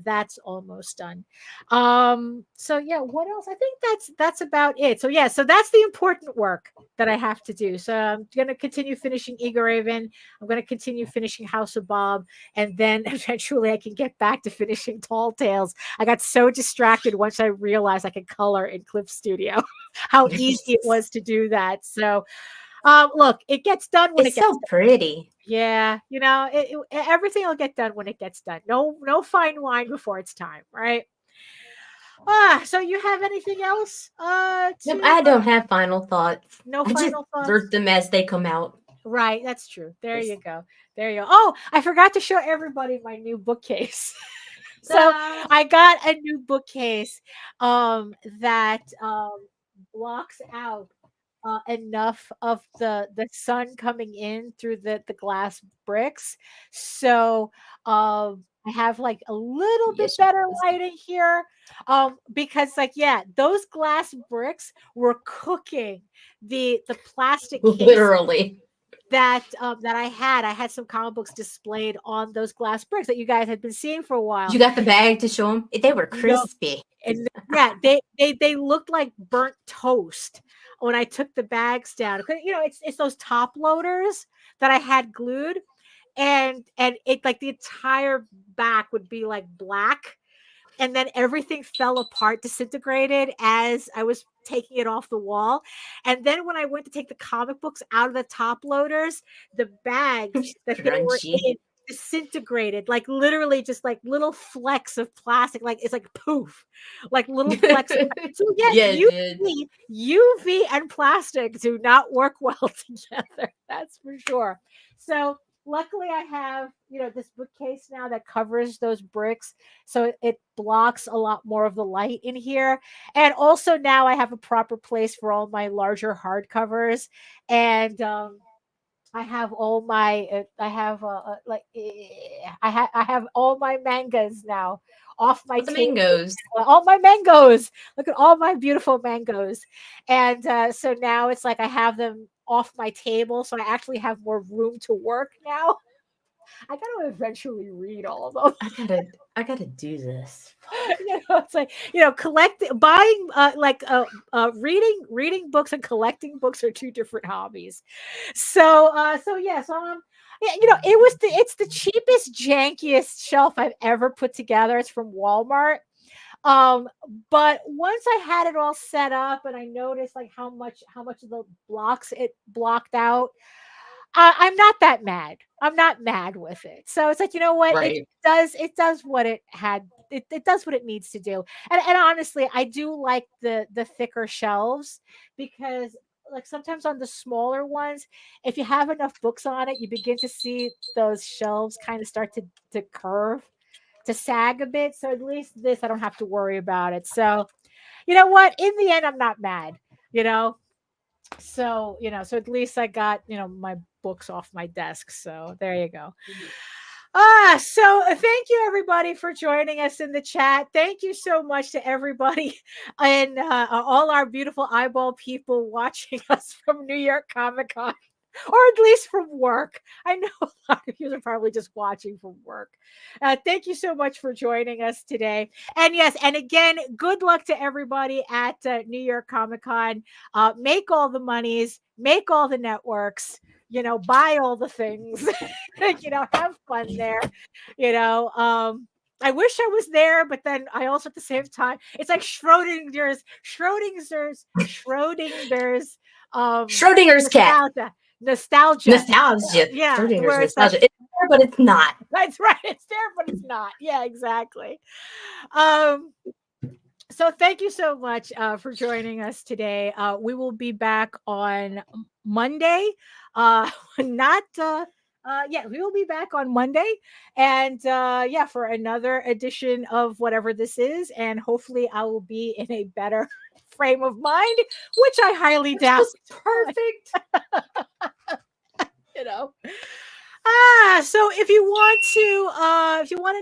that's almost done. What else? I think that's about it. So that's the important work that I have to do. So I'm going to continue finishing Eager Raven. I'm going to continue finishing House of Bob, and then eventually I can get back to finishing Tall Tales. I got so distracted once I realized I could color in Clip Studio, how easy it was to do that. So, look, it gets done when it gets so pretty. Yeah, everything will get done when it gets done. No fine wine before it's time, right? So you have anything else? I don't have final thoughts. No I final thoughts. Just them as they come out. Right, that's true. There you go. Oh, I forgot to show everybody my new bookcase. So I got a new bookcase that blocks out enough of the sun coming in through the glass bricks. So I have like a little bit better lighting here. Because those glass bricks were cooking the plastic case literally that I had some comic books displayed on those glass bricks that you guys had been seeing for a while. You got the bag to show them? They were crispy. And they looked like burnt toast when I took the bags down. It's those top loaders that I had glued, and it like the entire back would be like black. And then everything fell apart, disintegrated as I was taking it off the wall. And then when I went to take the comic books out of the top loaders, the bags that they were in disintegrated, like literally just like little flecks of plastic. Like it's like poof, like little flecks. So UV and plastic do not work well together. That's for sure. So luckily I have, this bookcase now that covers those bricks. So it blocks a lot more of the light in here. And also now I have a proper place for all my larger hardcovers. And, I have all my, I have all my mangas now off my mangoes. All my mangoes. Look at all my beautiful mangoes. And so now it's like I have them off my table, so I actually have more room to work now. I gotta eventually read all of them. I gotta do this. It's like reading books and collecting books are two different hobbies. It's the cheapest, jankiest shelf I've ever put together. It's from Walmart. But once I had it all set up and I noticed like how much of the blocks it blocked out, I'm not that mad. I'm not mad with it. So it's like, you know what? Right. It does what it had. It does what it needs to do. And honestly, I do like the thicker shelves, because like sometimes on the smaller ones, if you have enough books on it, you begin to see those shelves kind of start to curve, to sag a bit. So at least this, I don't have to worry about it. So you know what? In the end, I'm not mad, So at least I got, my books off my desk. So there you go. So thank you everybody for joining us in the chat. Thank you so much to everybody and all our beautiful eyeball people watching us from New York Comic Con, or at least from work. I know a lot of you are probably just watching from work. Thank you so much for joining us today. And yes, and again, good luck to everybody at New York Comic Con. Make all the monies, make all the networks, buy all the things, have fun there, I wish I was there, but then I also at the same time, it's like Schrodinger's cat. Nostalgia. Yeah. Schrodinger's nostalgia. It's there, but it's not. That's right. It's there, but it's not. Yeah, exactly. So thank you so much for joining us today. We will be back on Monday. We will be back on Monday, and for another edition of whatever this is, and hopefully I will be in a better frame of mind, which I highly doubt. Perfect. So if you want to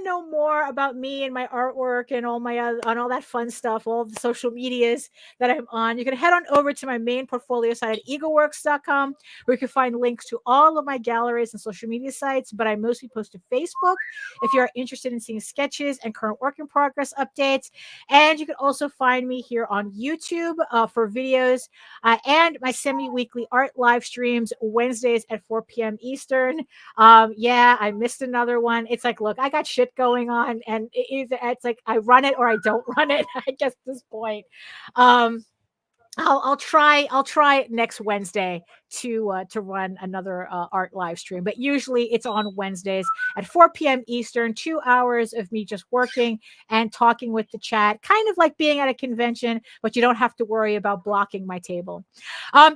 know more about me and my artwork and all all that fun stuff, all the social medias that I'm on, you can head on over to my main portfolio site at eagleworks.com, where you can find links to all of my galleries and social media sites, but I mostly post to Facebook if you're interested in seeing sketches and current work in progress updates. And you can also find me here on YouTube for videos and my semi-weekly art live streams Wednesdays at 4 p.m. Eastern. I missed another one. It's like, look, I got shit going on, and it's like I run it or I don't run it. I guess at this point, I'll try next Wednesday to run another art live stream, but usually it's on Wednesdays at 4 p.m. Eastern. 2 hours of me just working and talking with the chat, kind of like being at a convention, but you don't have to worry about blocking my table.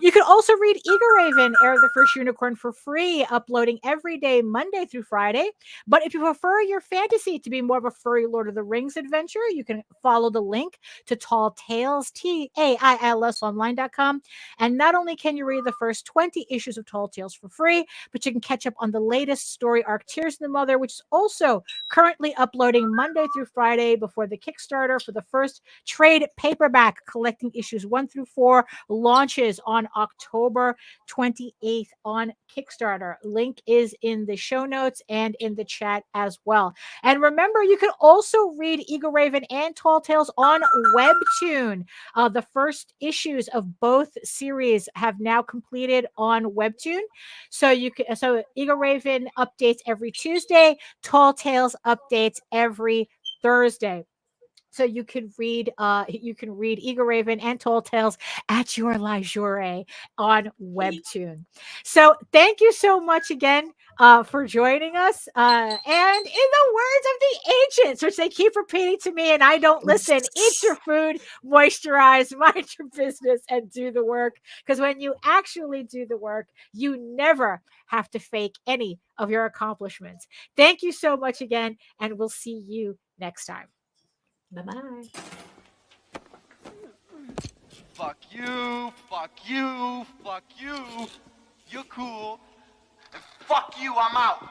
You can also read Eagle Raven, Heir of the First Unicorn, for free, uploading every day, Monday through Friday. But if you prefer your fantasy to be more of a furry Lord of the Rings adventure, you can follow the link to Tall Tales, TAILSonline.com. And not only can you read the first 20 issues of Tall Tales for free, but you can catch up on the latest story arc, Tears in the Mother, which is also currently uploading Monday through Friday before the Kickstarter for the first trade paperback collecting issues 1 through 4 launches on October 28th on Kickstarter. Link is in the show notes and in the chat as well. And remember, you can also read Eagle Raven and Tall Tales on Webtoon. The first issues of both series have now completed on Webtoon. So Eagle Raven updates every Tuesday, Tall Tales updates every Thursday. So you can read Eagle Raven and Tall Tales at your leisure on Webtoon. So thank you so much again for joining us. And in the words of the ancients, which they keep repeating to me and I don't listen, eat your food, moisturize, mind your business, and do the work. Because when you actually do the work, you never have to fake any of your accomplishments. Thank you so much again, and we'll see you next time. Bye-bye. Fuck you, fuck you, fuck you. You're cool. And fuck you, I'm out.